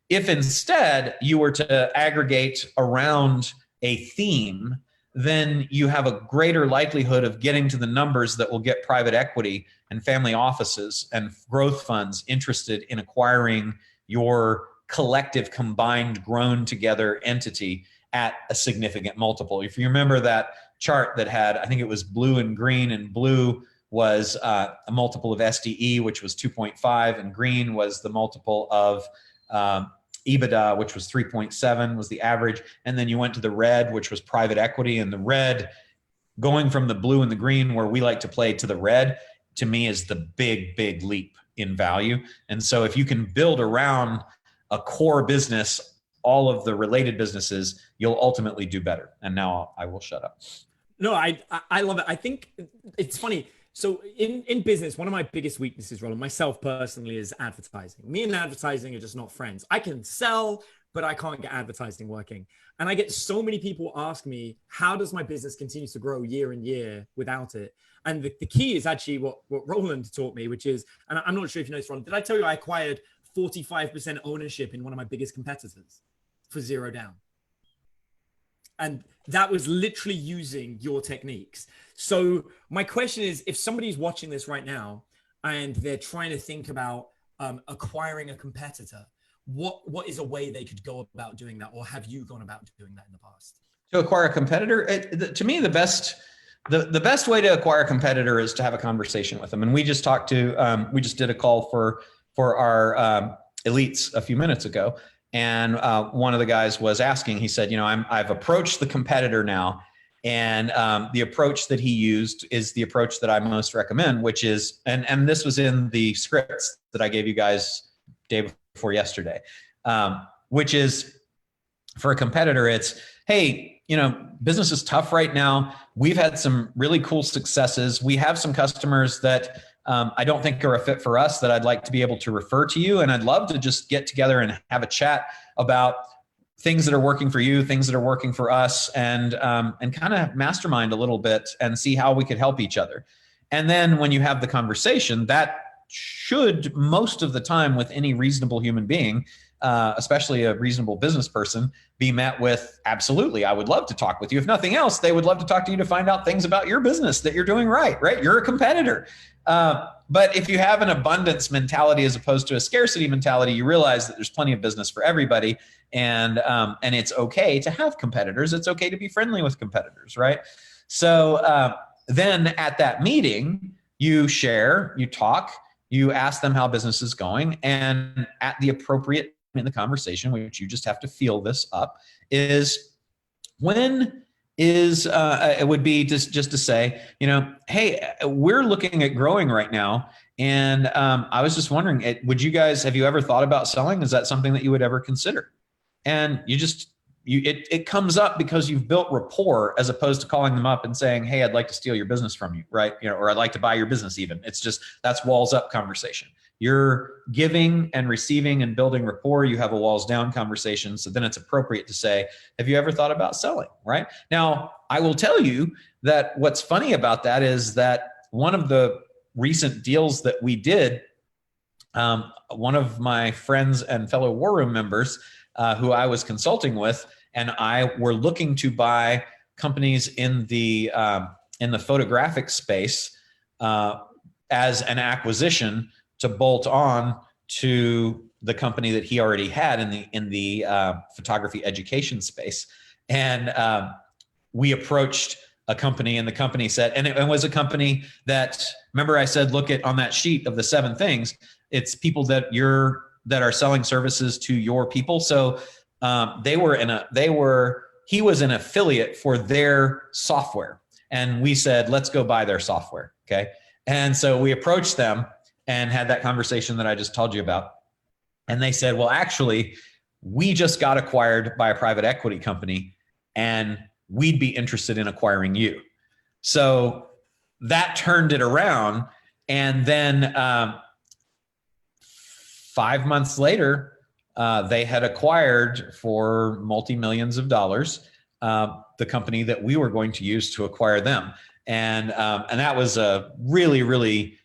if instead you were to aggregate around a theme, then you have a greater likelihood of getting to the numbers that will get private equity and family offices and growth funds interested in acquiring your collective, combined, grown together entity at a significant multiple. If you remember that chart that had, I think it was blue and green, and blue was a multiple of SDE, which was 2.5, and green was the multiple of EBITDA, which was 3.7 was the average. And then you went to the red, which was private equity, and the red, going from the blue and the green where we like to play to the red, to me is the big leap in value. And so if you can build around a core business, all of the related businesses, you'll ultimately do better. And now I will shut up. No, I love it. I think it's funny. So in business, one of my biggest weaknesses, Roland, myself personally, is advertising. Me and advertising are just not friends. I can sell, but I can't get advertising working. And I get so many people ask me, how does my business continue to grow year and year without it? And the key is actually what Roland taught me, which is, and I'm not sure if you know this, Roland, did I tell you I acquired 45% ownership in one of my biggest competitors for $0 down? And that was literally using your techniques. So my question is, if somebody's watching this right now and they're trying to think about acquiring a competitor, what is a way they could go about doing that? Or have you gone about doing that in the past? To acquire a competitor, to me, the best way to acquire a competitor is to have a conversation with them. And we just talked to, we just did a call for our elites a few minutes ago. And one of the guys was asking, he said, I've approached the competitor now. And the approach that he used is the approach that I most recommend, which is, and this was in the scripts that I gave you guys day before yesterday, which is, for a competitor, it's, hey, business is tough right now. We've had some really cool successes. We have some customers that I don't think are a fit for us that I'd like to be able to refer to you. And I'd love to just get together and have a chat about things that are working for you, things that are working for us, and kind of mastermind a little bit and see how we could help each other. And then when you have the conversation, that should, most of the time with any reasonable human being, especially a reasonable business person, be met with, absolutely, I would love to talk with you. If nothing else, they would love to talk to you to find out things about your business that you're doing right? You're a competitor. But if you have an abundance mentality as opposed to a scarcity mentality, you realize that there's plenty of business for everybody, and it's okay to have competitors. It's okay to be friendly with competitors, right? So then at that meeting, you share, you talk, you ask them how business is going, and at the appropriate in the conversation, which you just have to feel this up, is when is it would be just to say, hey, we're looking at growing right now, and I was just wondering, have you ever thought about selling? Is that something that you would ever consider? And it comes up because you've built rapport, as opposed to calling them up and saying, hey, I'd like to steal your business from you, right? Or I'd like to buy your business even. It's just, that's walls up conversation. You're giving and receiving and building rapport. You have a walls down conversation. So then it's appropriate to say, have you ever thought about selling, right? Now, I will tell you that what's funny about that is that one of the recent deals that we did, one of my friends and fellow War Room members, who I was consulting with, and I were looking to buy companies in the photographic space as an acquisition to bolt on to the company that he already had in the photography education space. And we approached a company, and the company said, and it was a company that, remember I said, look at on that sheet of the 7 things, it's people that are selling services to your people. So he was an affiliate for their software. And we said, let's go buy their software. Okay. And so we approached them and had that conversation that I just told you about. And they said, well, actually, we just got acquired by a private equity company, and we'd be interested in acquiring you. So that turned it around. And then 5 months later, they had acquired for multi-millions of dollars the company that we were going to use to acquire them. And that was a really, really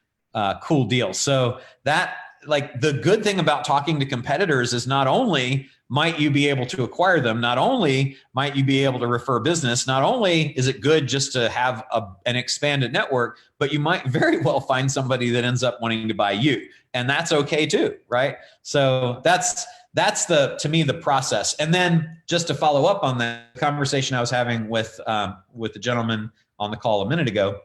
cool deal. So that, like, the good thing about talking to competitors is not only might you be able to acquire them, not only might you be able to refer business, not only is it good just to have an expanded network, but you might very well find somebody that ends up wanting to buy you. And that's okay too, right? So that's to me, the process. And then just to follow up on that conversation I was having with the gentleman on the call a minute ago,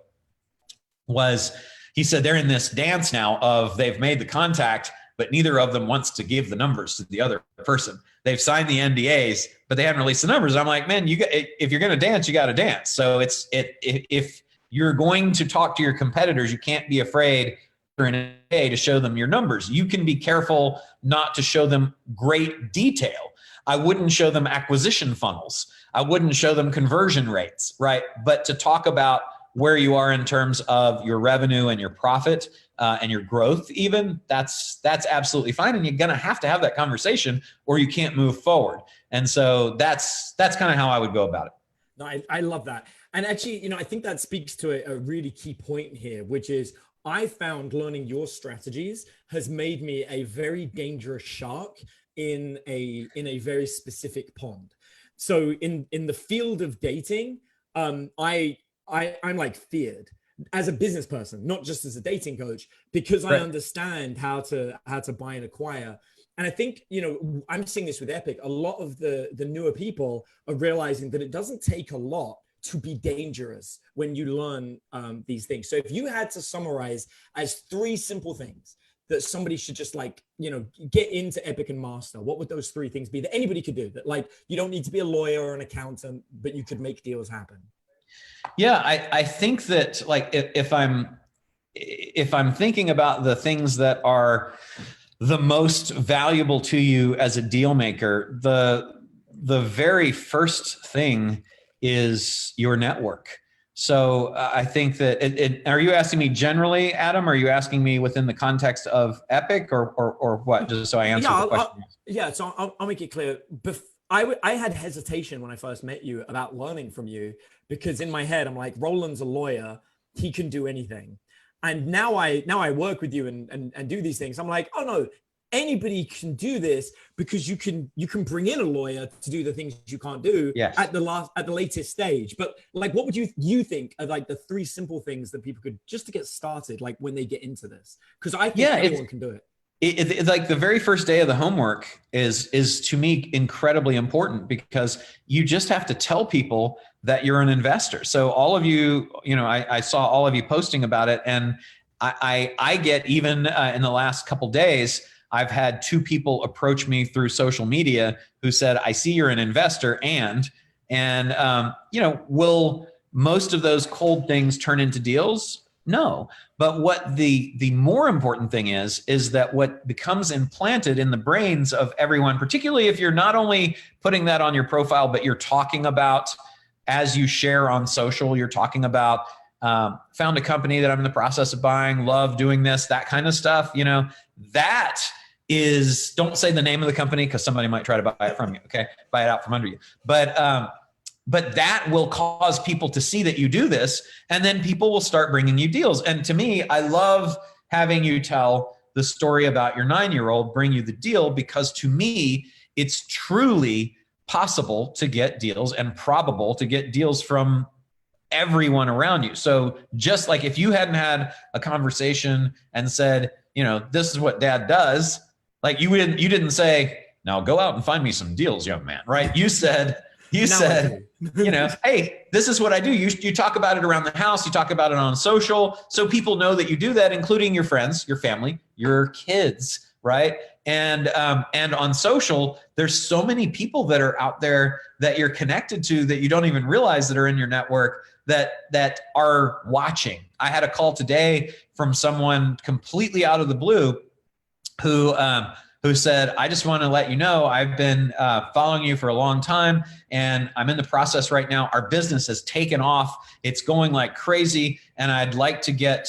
was he said they're in this dance now of they've made the contact, but neither of them wants to give the numbers to the other person. They've signed the NDAs, but they haven't released the numbers. I'm like, man, if you're going to dance, you got to dance. So if you're going to talk to your competitors, you can't be afraid for an NDA to show them your numbers. You can be careful not to show them great detail. I wouldn't show them acquisition funnels. I wouldn't show them conversion rates, right? But to talk about where you are in terms of your revenue and your profit and your growth, even that's absolutely fine. And you're going to have that conversation or you can't move forward. And so that's kind of how I would go about it. No, I love that. And actually, I think that speaks to a really key point here, which is I found learning your strategies has made me a very dangerous shark in a very specific pond. So in the field of dating, I'm like feared as a business person, not just as a dating coach, because I understand how to buy and acquire. And I think, I'm seeing this with Epic. A lot of the newer people are realizing that it doesn't take a lot to be dangerous when you learn these things. So if you had to summarize as 3 simple things that somebody should just get into Epic and master, what would those 3 things be that anybody could do? That you don't need to be a lawyer or an accountant, but you could make deals happen. Yeah, I think that if I'm thinking about the things that are the most valuable to you as a deal maker, the very first thing is your network. So I think that are you asking me generally, Adam? Or are you asking me within the context of Epic or what? Just so I answer the question. So I'll make it clear. I had hesitation when I first met you about learning from you, because in my head, I'm like, Roland's a lawyer. He can do anything. And now I work with you and do these things. I'm like, oh no, anybody can do this, because you can bring in a lawyer to do the things you can't do at the latest stage. But what would you think are the 3 simple things that people could just to get started, when they get into this? Because I think anyone can do it. It's like the very first day of the homework is to me incredibly important, because you just have to tell people that you're an investor. So all of you, I saw all of you posting about it, and I get even in the last couple days, I've had 2 people approach me through social media who said, I see you're an investor and will most of those cold things turn into deals? No. But what the more important thing is that what becomes implanted in the brains of everyone, particularly if you're not only putting that on your profile, but you're talking about, as you share on social, you're talking about, found a company that I'm in the process of buying, love doing this, that kind of stuff, that is, don't say the name of the company because somebody might try to buy it from you. Okay. Buy it out from under you. But that will cause people to see that you do this, and then people will start bringing you deals. And to me, I love having you tell the story about your 9-year-old bring you the deal, because to me, it's truly possible to get deals and probable to get deals from everyone around you. So just like if you hadn't had a conversation and said, this is what dad does, you didn't say, now go out and find me some deals, young man, right? You said, hey, this is what I do. You talk about it around the house. You talk about it on social. So people know that you do that, including your friends, your family, your kids, right? And on social, there's so many people that are out there that you're connected to that you don't even realize that are in your network that are watching. I had a call today from someone completely out of the blue who said, I just want to let you know, I've been following you for a long time, and I'm in the process right now. Our business has taken off. It's going like crazy, and I'd like to get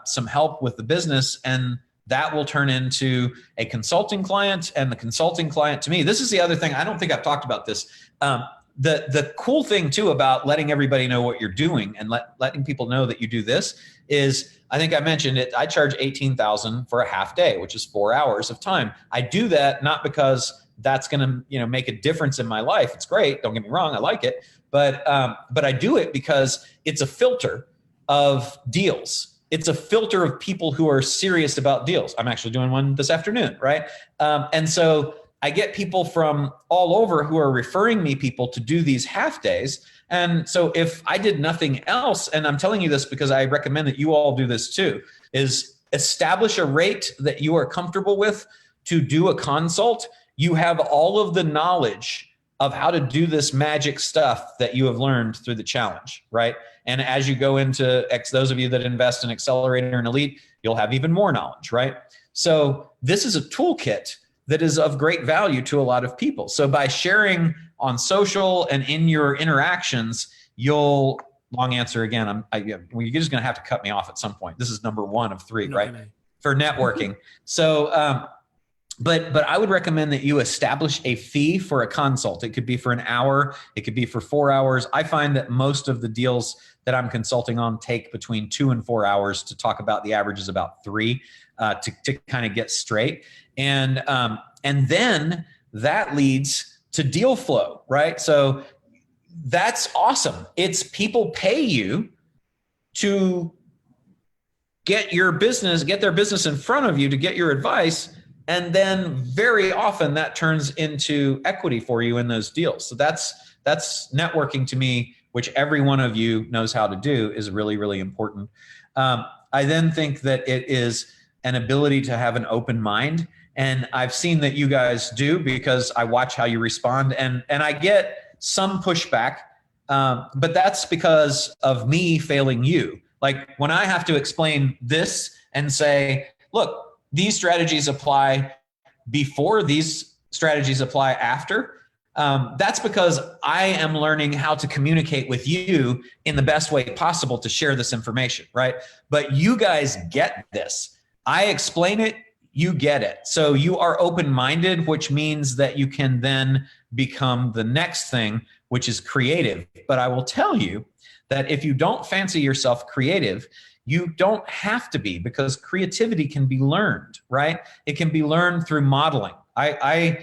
some help with the business, and that will turn into a consulting client. And the consulting client to me, this is the other thing. I don't think I've talked about this. The cool thing too about letting everybody know what you're doing and letting people know that you do this is, I think I mentioned it, I charge $18,000 for a half day, which is 4 hours of time. I do that not because that's going to, make a difference in my life. It's great. Don't get me wrong. I like it. But I do it because it's a filter of deals. It's a filter of people who are serious about deals. I'm actually doing one this afternoon, right? And so I get people from all over who are referring me people to do these half days. And so if I did nothing else, and I'm telling you this because I recommend that you all do this too, is establish a rate that you are comfortable with to do a consult. You have all of the knowledge of how to do this magic stuff that you have learned through the challenge, right? And as you go into those of you that invest in Accelerator and Elite, you'll have even more knowledge, right? So this is a toolkit that is of great value to a lot of people. So by sharing on social and in your interactions, you'll, long answer again, you're just gonna have to cut me off at some point. This is number 1 of 3, right? For networking. So, but I would recommend that you establish a fee for a consult. It could be for an hour. It could be for 4 hours. I find that most of the deals that I'm consulting on take between 2 and 4 hours to talk about. The average is about 3 to kind of get straight. And then that leads to deal flow, right? So that's awesome. It's people pay you to get their business in front of you to get your advice. And then very often that turns into equity for you in those deals. So that's networking to me, which every one of you knows how to do, is really, really important. I then think that it is an ability to have an open mind. And I've seen that you guys do, because I watch how you respond, and I get some pushback, but that's because of me failing you. Like when I have to explain this and say, look, these strategies apply before, these strategies apply after. That's because I am learning how to communicate with you in the best way possible to share this information, right? But you guys get this. I explain it, you get it. So you are open-minded, which means that you can then become the next thing, which is creative. But I will tell you that if you don't fancy yourself creative, you don't have to be, because creativity can be learned, right? It can be learned through modeling. I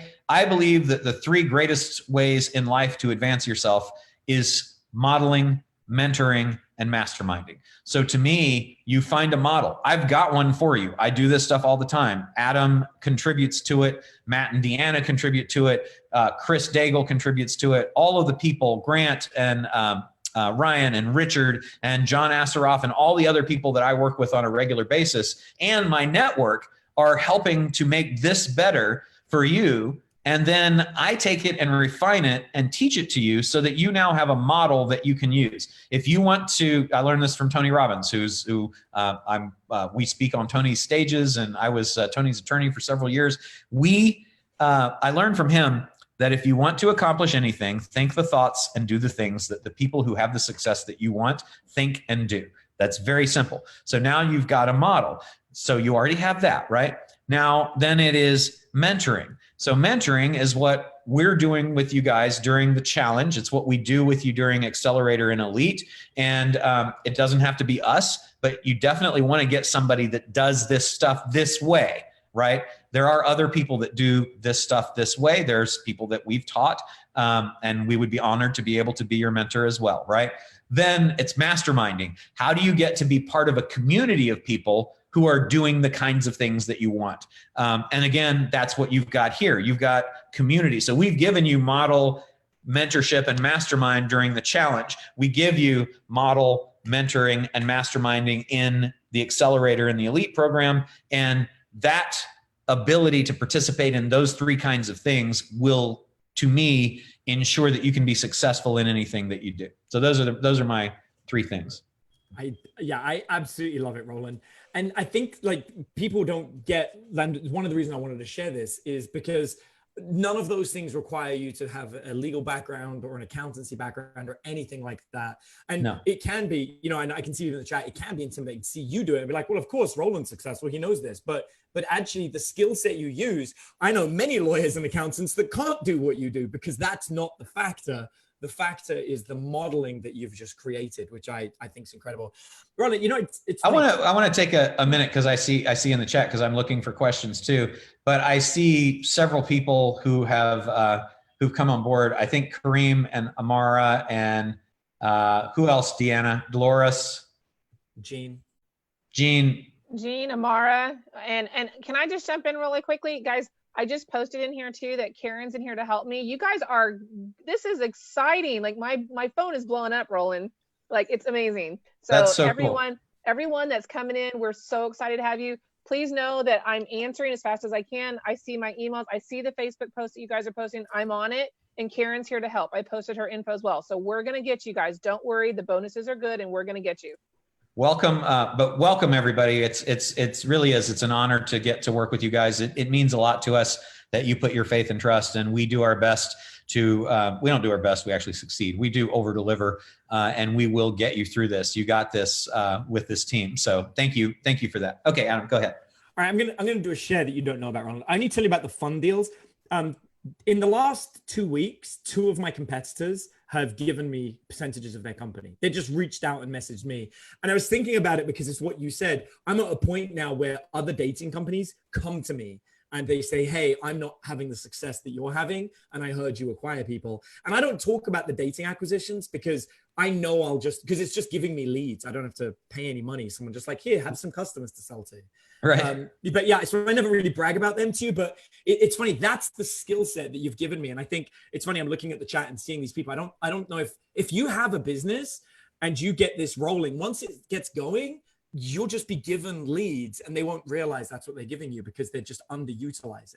believe that the 3 greatest ways in life to advance yourself is modeling, mentoring, and masterminding. So to me, you find a model. I've got one for you. I do this stuff all the time. Adam contributes to it. Matt and Deanna contribute to it. Chris Daigle contributes to it. All of the people, Grant and Ryan and Richard and John Asseroff and all the other people that I work with on a regular basis and my network are helping to make this better for you. And then I take it and refine it and teach it to you so that you now have a model that you can use. If you want to, I learned this from Tony Robbins, we speak on Tony's stages, and I was Tony's attorney for several years. I learned from him that if you want to accomplish anything, think the thoughts and do the things that the people who have the success that you want think and do. That's very simple. So now you've got a model. So you already have that, right? Now, then it is mentoring. So mentoring is what we're doing with you guys during the challenge. It's what we do with you during Accelerator and Elite. And it doesn't have to be us, but you definitely want to get somebody that does this stuff this way, right? There are other people that do this stuff this way. There's people that we've taught, and we would be honored to be able to be your mentor as well, right? Then it's masterminding. How do you get to be part of a community of people who are doing the kinds of things that you want? And again, that's what you've got here. You've got community. So we've given you model, mentorship, and mastermind during the challenge. We give you model, mentoring, and masterminding in the Accelerator and the Elite program. And that ability to participate in those 3 kinds of things will, to me, ensure that you can be successful in anything that you do. So those are my 3 things. I absolutely love it, Roland. And I think like people don't get, one of the reasons I wanted to share this is because none of those things require you to have a legal background or an accountancy background or anything like that. And it can be, and I can see you in the chat, it can be intimidating to see you do it and be like, well, of course, Roland's successful. He knows this, but actually the skill set you use, I know many lawyers and accountants that can't do what you do because that's not the factor. The factor is the modeling that you've just created, which I think is incredible. Roland, it's I want to take a minute because I see in the chat, because I'm looking for questions too. But I see several people who have who've come on board. I think Kareem and Amara and who else? Deanna, Dolores, Jean, Amara, and can I just jump in really quickly, guys? I just posted in here too that Karen's in here to help me. You guys are, this is exciting. Like my phone is blowing up, Roland. Like it's amazing. So, That's so everyone, everyone that's coming in, we're so excited to have you. Please know that I'm answering as fast as I can. I see my emails. I see the Facebook posts that you guys are posting. I'm on it. And Karen's here to help. I posted her info as well. So we're going to get you guys. Don't worry. The bonuses are good and we're going to get you. Welcome, but welcome everybody. It's really is. It's an honor to get to work with you guys. It means a lot to us that you put your faith and trust, and we do our best to. We don't do our best. We actually succeed. We do over deliver, and we will get you through this. You got this with this team. So thank you for that. Okay, Adam, go ahead. All right, I'm gonna do a share that you don't know about, Ronald. I need to tell you about the fun deals. In the last 2 weeks, 2 of my competitors have given me percentages of their company. They just reached out and messaged me. And I was thinking about it because it's what you said. I'm at a point now where other dating companies come to me and they say, hey, I'm not having the success that you're having. And I heard you acquire people. And I don't talk about the dating acquisitions because I know because it's just giving me leads. I don't have to pay any money. Someone just like, here, have some customers to sell to. Right. But yeah, so I never really brag about them to you, but it's funny. That's the skill set that you've given me. And I think it's funny. I'm looking at the chat and seeing these people. I don't know if you have a business and you get this rolling, once it gets going, you'll just be given leads and they won't realize that's what they're giving you because they're just underutilizing.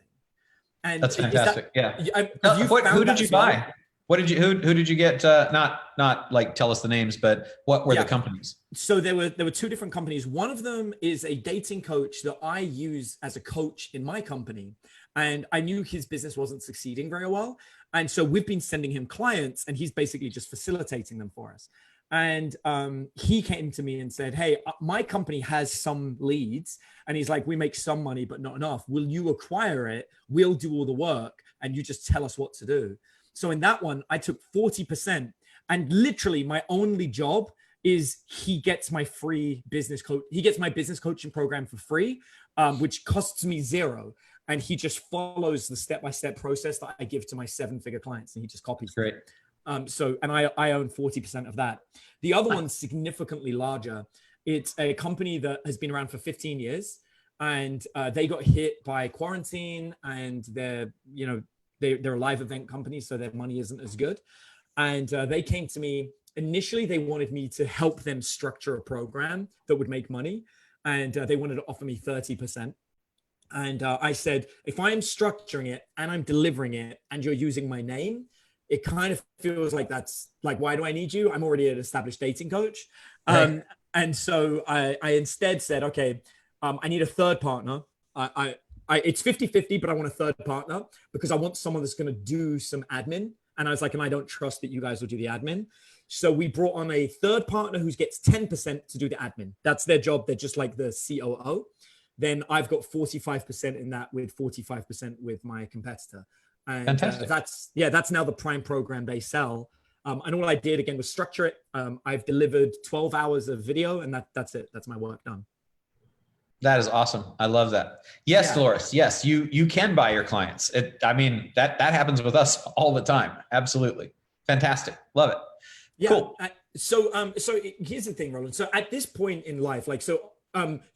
And that's fantastic. Who did you buy? Who did you get? Not like tell us the names, but what were the companies? So there were 2 different companies. One of them is a dating coach that I use as a coach in my company. And I knew his business wasn't succeeding very well. And so we've been sending him clients and he's basically just facilitating them for us. And he came to me and said, hey, my company has some leads. And he's like, we make some money, but not enough. Will you acquire it? We'll do all the work and you just tell us what to do. So in that one, I took 40%, and literally my only job is he gets my free business coach. He gets my business coaching program for free, which costs me $0. And he just follows the step-by-step process that I give to my 7-figure clients, and he just copies. Great. And I own 40% of that. The other one's significantly larger. It's a company that has been around for 15 years, and they got hit by quarantine, and they're a live event company, so their money isn't as good. And they came to me. Initially, they wanted me to help them structure a program that would make money. And they wanted to offer me 30%. And I said, if I'm structuring it and I'm delivering it and you're using my name, it kind of feels like that's like, why do I need you? I'm already an established dating coach. Right. And so I instead said, okay, I need a third partner. It's 50-50, but I want a third partner because I want someone that's going to do some admin. And I was like, and I don't trust that you guys will do the admin. So we brought on a third partner who gets 10% to do the admin. That's their job. They're just like the COO. Then I've got 45% in that with 45% with my competitor. And fantastic. That's now the prime program they sell. And all I did again was structure it. I've delivered 12 hours of video and that's it. That's my work done. That is awesome. I love that. Yes, Dolores. Yes, you can buy your clients. That happens with us all the time. Absolutely. Fantastic. Love it. Yeah. Cool. So here's the thing, Roland. So at this point in life,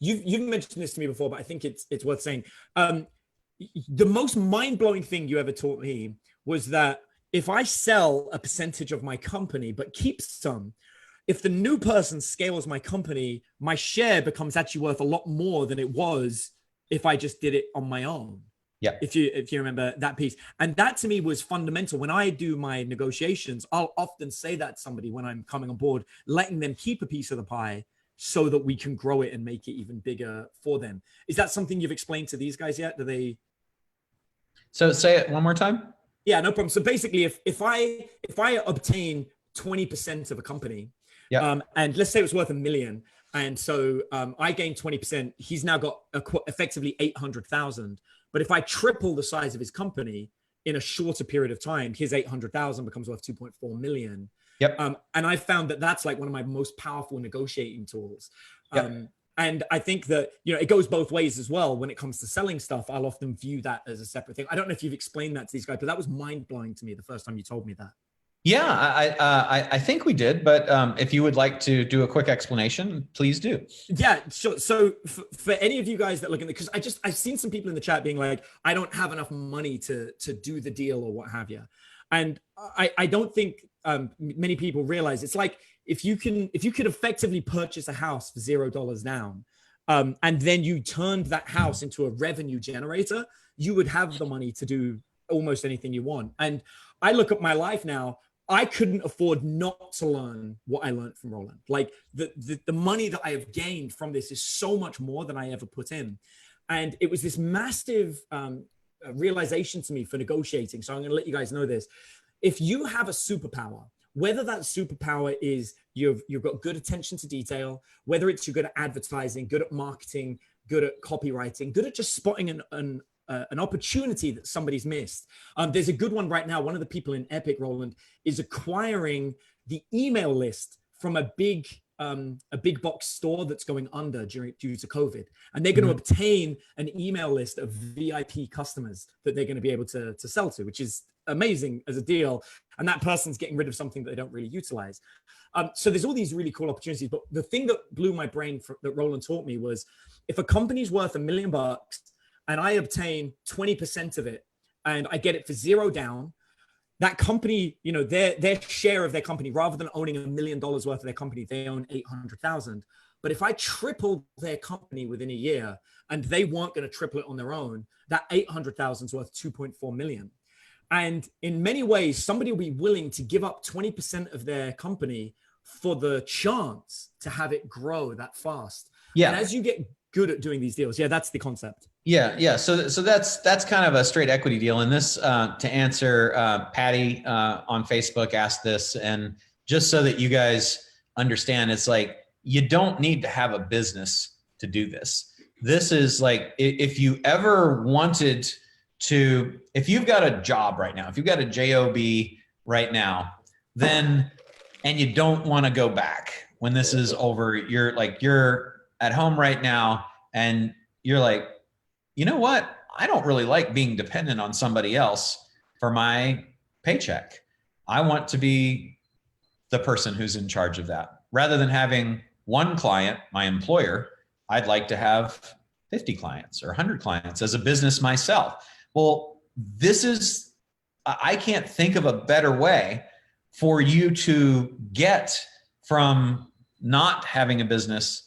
you've mentioned this to me before, but I think it's worth saying. The most mind-blowing thing you ever taught me was that if I sell a percentage of my company, but keep some, if the new person scales my company, my share becomes actually worth a lot more than it was if I just did it on my own. Yeah. If you remember that piece. And that to me was fundamental. When I do my negotiations, I'll often say that to somebody when I'm coming on board, letting them keep a piece of the pie so that we can grow it and make it even bigger for them. Is that something you've explained to these guys yet? So say it one more time. Yeah, no problem. So basically if I obtain 20% of a company, and let's say it was worth $1 million. And so I gained 20%. He's now got effectively 800,000. But if I triple the size of his company in a shorter period of time, his 800,000 becomes worth 2.4 million. Yep. And I found that that's like one of my most powerful negotiating tools. Yep. And I think that, it goes both ways as well. When it comes to selling stuff, I'll often view that as a separate thing. I don't know if you've explained that to these guys, but that was mind blowing to me the first time you told me that. Yeah, I think we did, but if you would like to do a quick explanation, please do. Yeah, sure. So for any of you guys that look at it, because I've seen some people in the chat being like, I don't have enough money to do the deal or what have you, and I don't think many people realize it's like if you could effectively purchase a house for $0 down, and then you turned that house into a revenue generator, you would have the money to do almost anything you want. And I look at my life now. I couldn't afford not to learn what I learned from Roland. Like the money that I have gained from this is so much more than I ever put in. And it was this massive realization to me for negotiating. So I'm going to let you guys know this. If you have a superpower, whether that superpower is you've got good attention to detail, whether it's you're good at advertising, good at marketing, good at copywriting, good at just spotting an opportunity that somebody's missed. There's a good one right now. One of the people in Epic, Roland, is acquiring the email list from a big box store that's going under due to COVID. And they're going to obtain an email list of VIP customers that they're going to be able to sell to, which is amazing as a deal. And that person's getting rid of something that they don't really utilize. So there's all these really cool opportunities. But the thing that blew my brain that Roland taught me was if a company's worth $1 million and I obtain 20% of it and I get it for $0 down, that company, their share of their company, rather than owning $1 million worth of their company, they own 800,000. But if I tripled their company within a year and they weren't going to triple it on their own, that 800,000 is worth 2.4 million. And in many ways, somebody will be willing to give up 20% of their company for the chance to have it grow that fast. Yeah. And as you get good at doing these deals, that's the concept. Yeah. So that's kind of a straight equity deal. And this, to answer, Patty on Facebook asked this, and just so that you guys understand, it's like, you don't need to have a business to do this. This is like, if you ever wanted to, if you've got a job right now, if you've got a job right now, then, and you don't want to go back when this is over, you're at home right now and you're like, you know what? I don't really like being dependent on somebody else for my paycheck. I want to be the person who's in charge of that. Rather than having one client, my employer, I'd like to have 50 clients or 100 clients as a business myself. Well, I can't think of a better way for you to get from not having a business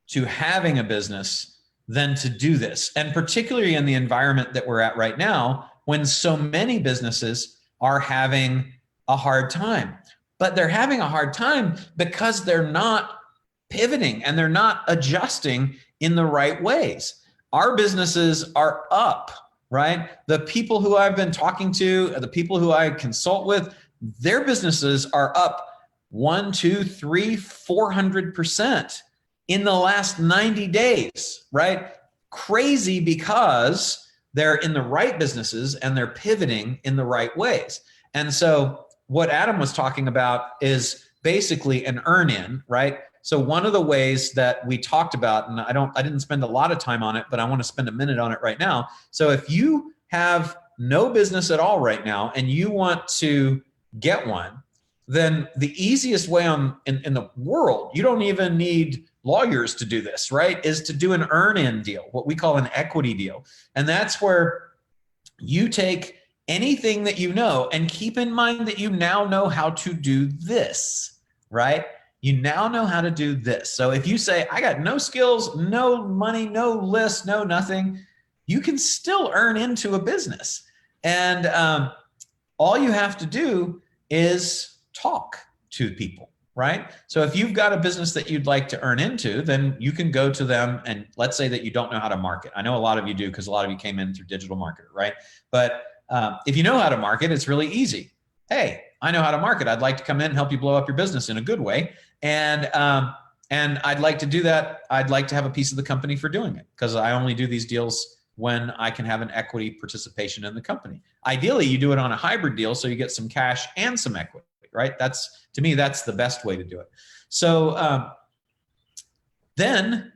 to having a business than to do this. And particularly in the environment that we're at right now, when so many businesses are having a hard time. But they're having a hard time because they're not pivoting and they're not adjusting in the right ways. Our businesses are up, right? The people who I've been talking to, the people who I consult with, their businesses are up 1, 2, 3, 400% in the last 90 days, right? Crazy, because they're in the right businesses and they're pivoting in the right ways. And so what Adam was talking about is basically an earn in, right? So one of the ways that we talked about, and I didn't spend a lot of time on it, but I want to spend a minute on it right now. So if you have no business at all right now and you want to get one, then the easiest way in the world, you don't even need lawyers to do this, right, is to do an earn-in deal, what we call an equity deal. And that's where you take anything that you know, and keep in mind that you now know how to do this, right? You now know how to do this. So if you say, I got no skills, no money, no list, no nothing, you can still earn into a business. And all you have to do is talk to people, right? So if you've got a business that you'd like to earn into, then you can go to them, and let's say that you don't know how to market. I know a lot of you do, because a lot of you came in through digital marketer, right? But if you know how to market, it's really easy. Hey, I know how to market. I'd like to come in and help you blow up your business in a good way. And I'd like to do that. I'd like to have a piece of the company for doing it, because I only do these deals when I can have an equity participation in the company. Ideally, you do it on a hybrid deal so you get some cash and some equity, right? To me, that's the best way to do it. So then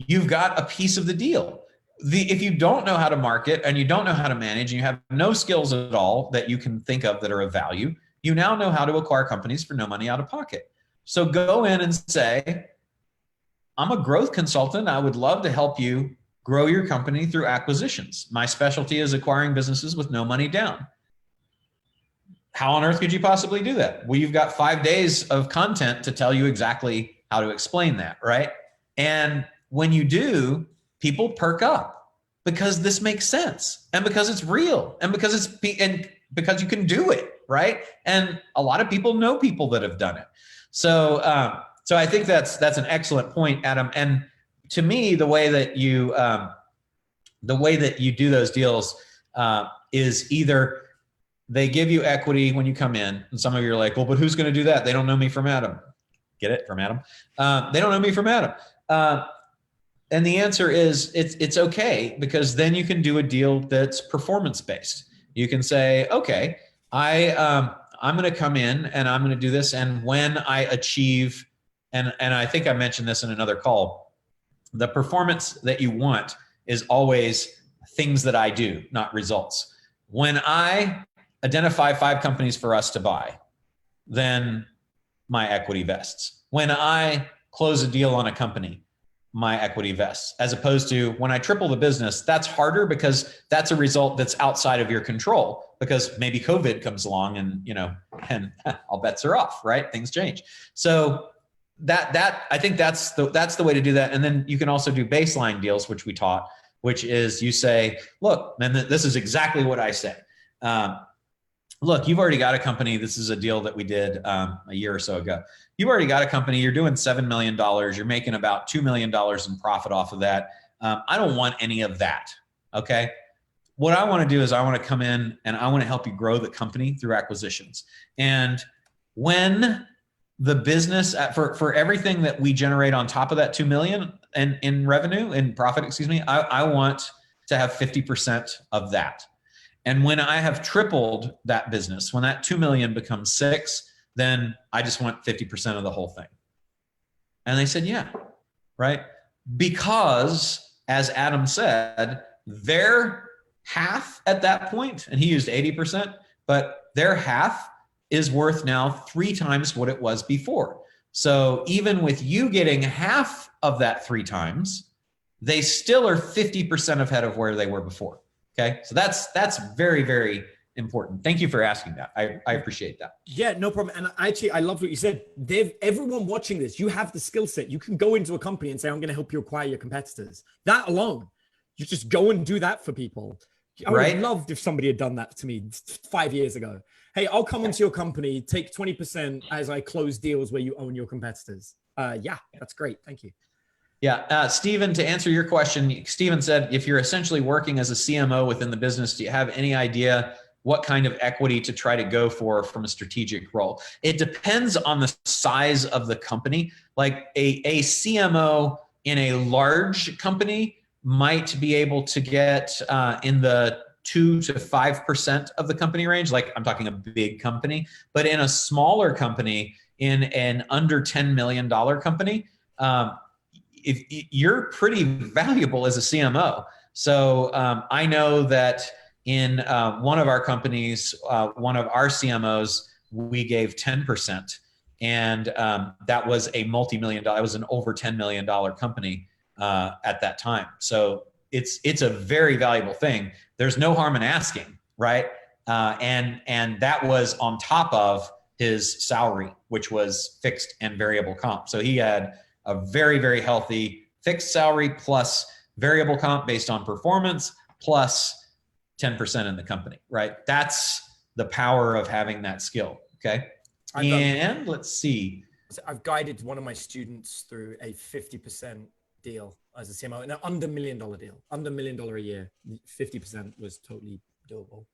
you've got a piece of the deal. If you don't know how to market and you don't know how to manage and you have no skills at all that you can think of that are of value, you now know how to acquire companies for no money out of pocket. So go in and say, I'm a growth consultant. I would love to help you grow your company through acquisitions. My specialty is acquiring businesses with no money down. How on earth could you possibly do that? Well, you've got 5 days of content to tell you exactly how to explain that, right? And when you do, people perk up because this makes sense, and because it's real, and because because you can do it, right? And a lot of people know people that have done it. So I think that's an excellent point, Adam. And to me, the way that you do those deals is either they give you equity when you come in, and some of you are like, well, but who's going to do that? They don't know me from Adam. Get it? From Adam. They don't know me from Adam. And the answer is it's okay, because then you can do a deal that's performance based. You can say, okay, I'm going to come in and I'm going to do this. And when I achieve, and I think I mentioned this in another call, the performance that you want is always things that I do, not results. When I identify 5 companies for us to buy, then my equity vests. When I close a deal on a company, my equity vests. As opposed to when I triple the business, that's harder because that's a result that's outside of your control, because maybe COVID comes along and all bets are off, right? Things change. So that I think that's the way to do that. And then you can also do baseline deals, which we taught, which is you say, look, and this is exactly what I say. Look, you've already got a company. This is a deal that we did a year or so ago. You've already got a company. You're doing $7 million. You're making about $2 million in profit off of that. I don't want any of that. Okay. What I want to do is I want to come in and I want to help you grow the company through acquisitions. And when the business for everything that we generate on top of that 2 million in revenue and profit, I want to have 50% of that. And when I have tripled that business, when that 2 million becomes 6, then I just want 50% of the whole thing. And they said, yeah, right? Because as Adam said, their half at that point, and he used 80%, but their half is worth now 3 times what it was before. So even with you getting half of that 3 times, they still are 50% ahead of where they were before. Okay. So that's very, very important. Thank you for asking that. I appreciate that. Yeah, no problem. And actually, I love what you said. Everyone watching this, you have the skill set. You can go into a company and say, I'm going to help you acquire your competitors. That alone, you just go and do that for people. I would have loved if somebody had done that to me 5 years ago. Hey, I'll come into your company, take 20% as I close deals where you own your competitors. Yeah, that's great. Thank you. Yeah. Stephen, to answer your question, Stephen said, if you're essentially working as a CMO within the business, do you have any idea what kind of equity to try to go for from a strategic role? It depends on the size of the company. Like a CMO in a large company might be able to get in the 2 to 5% of the company range. Like I'm talking a big company, but in a smaller company, in an under $10 million company, if you're pretty valuable as a CMO. So I know that in one of our companies, one of our CMOs, we gave 10%, and that was a multi-million dollar. It was an over $10 million company at that time. So it's a very valuable thing. There's no harm in asking, right? And that was on top of his salary, which was fixed and variable comp. So he had a very, very healthy fixed salary plus variable comp based on performance plus 10% in the company, right? That's the power of having that skill. Okay. And let's see. I've guided one of my students through a 50% deal as a CMO, an under $1 million deal, under $1 million a year. 50% was totally doable.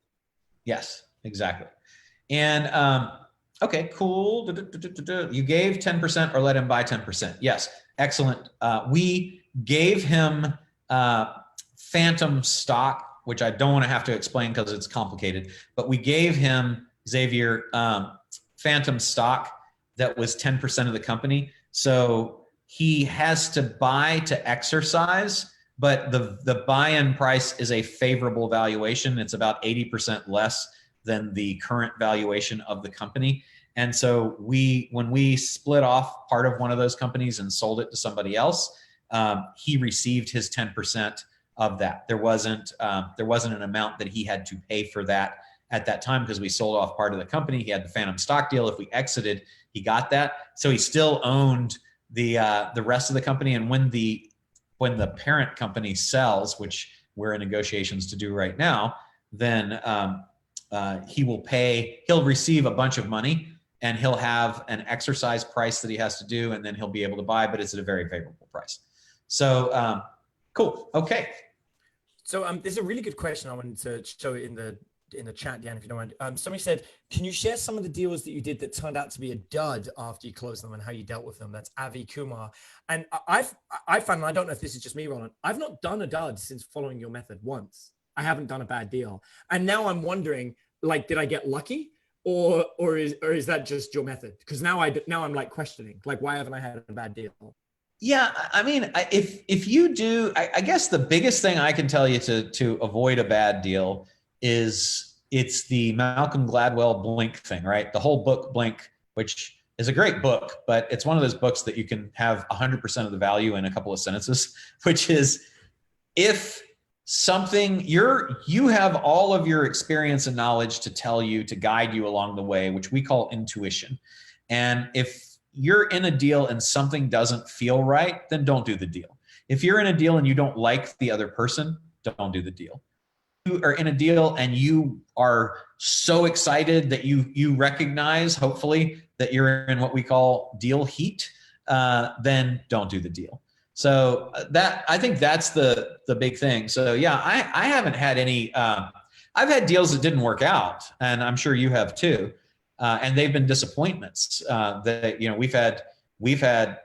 Yes, exactly. And okay, cool. You gave 10% or let him buy 10%. Yes, excellent. We gave him phantom stock, which I don't want to have to explain because it's complicated, but we gave him, Xavier, phantom stock that was 10% of the company. So he has to buy to exercise, but the buy-in price is a favorable valuation. It's about 80% less than the current valuation of the company. And so when we split off part of one of those companies and sold it to somebody else, he received his 10% of that. There wasn't an amount that he had to pay for that at that time because we sold off part of the company. He had the phantom stock deal. If we exited, he got that. So he still owned the rest of the company. And when the parent company sells, which we're in negotiations to do right now, then he'll receive a bunch of money, and he'll have an exercise price that he has to do, and then he'll be able to buy, but it's at a very favorable price. So cool. Okay. So there's a really good question I wanted to show in the chat, Dan, if you don't mind. Somebody said, can you share some of the deals that you did that turned out to be a dud after you closed them and how you dealt with them? That's Avi Kumar. And I found, and I don't know if this is just me, Roland, I've not done a dud since following your method once. I haven't done a bad deal. And now I'm wondering, like, did I get lucky? Or is that just your method? Because now I'm like questioning, like, why haven't I had a bad deal? Yeah, I mean, if you do, I guess the biggest thing I can tell you to avoid a bad deal is it's the Malcolm Gladwell Blink thing, right? The whole book Blink, which is a great book, but it's one of those books that you can have 100% of the value in a couple of sentences, which is if something you have all of your experience and knowledge to tell you, to guide you along the way, which we call intuition. And if you're in a deal and something doesn't feel right, then don't do the deal. If you're in a deal and you don't like the other person, don't do the deal. If you are in a deal and you are so excited that you recognize, hopefully, that you're in what we call deal heat, then don't do the deal. So I think that's the big thing. So yeah, I haven't had any, I've had deals that didn't work out, and I'm sure you have too. And they've been disappointments that, we've had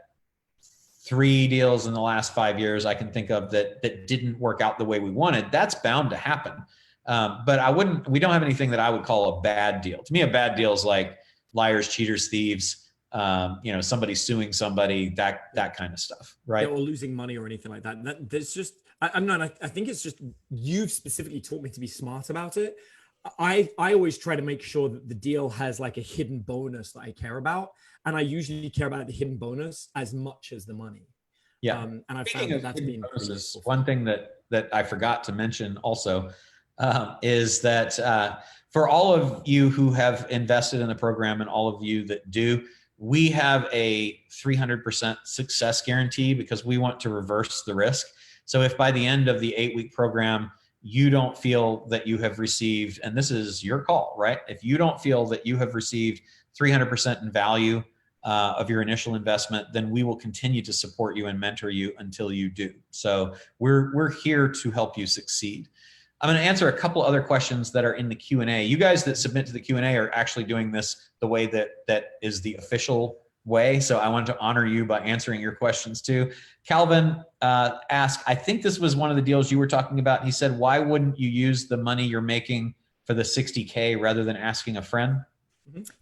3 deals in the last 5 years I can think of that didn't work out the way we wanted. That's bound to happen. But we don't have anything that I would call a bad deal. To me, a bad deal is like liars, cheaters, thieves, somebody suing somebody, that kind of stuff, right? Or losing money or anything like that. There's just, I think it's just, you've specifically taught me to be smart about it. I always try to make sure that the deal has like a hidden bonus that I care about. And I usually care about the hidden bonus as much as the money. Yeah. And I found that's been bonuses, one thing that I forgot to mention also is that for all of you who have invested in the program and all of you that do, we have a 300% success guarantee because we want to reverse the risk. So if by the end of the 8-week program, you don't feel that you have received, and this is your call, right? If you don't feel that you have received 300% in value of your initial investment, then we will continue to support you and mentor you until you do. So we're here to help you succeed. I'm going to answer a couple other questions that are in the Q&A. You guys that submit to the Q&A are actually doing this the way that is the official way. So I wanted to honor you by answering your questions too. Calvin asked, I think this was one of the deals you were talking about. He said, why wouldn't you use the money you're making for the 60K rather than asking a friend?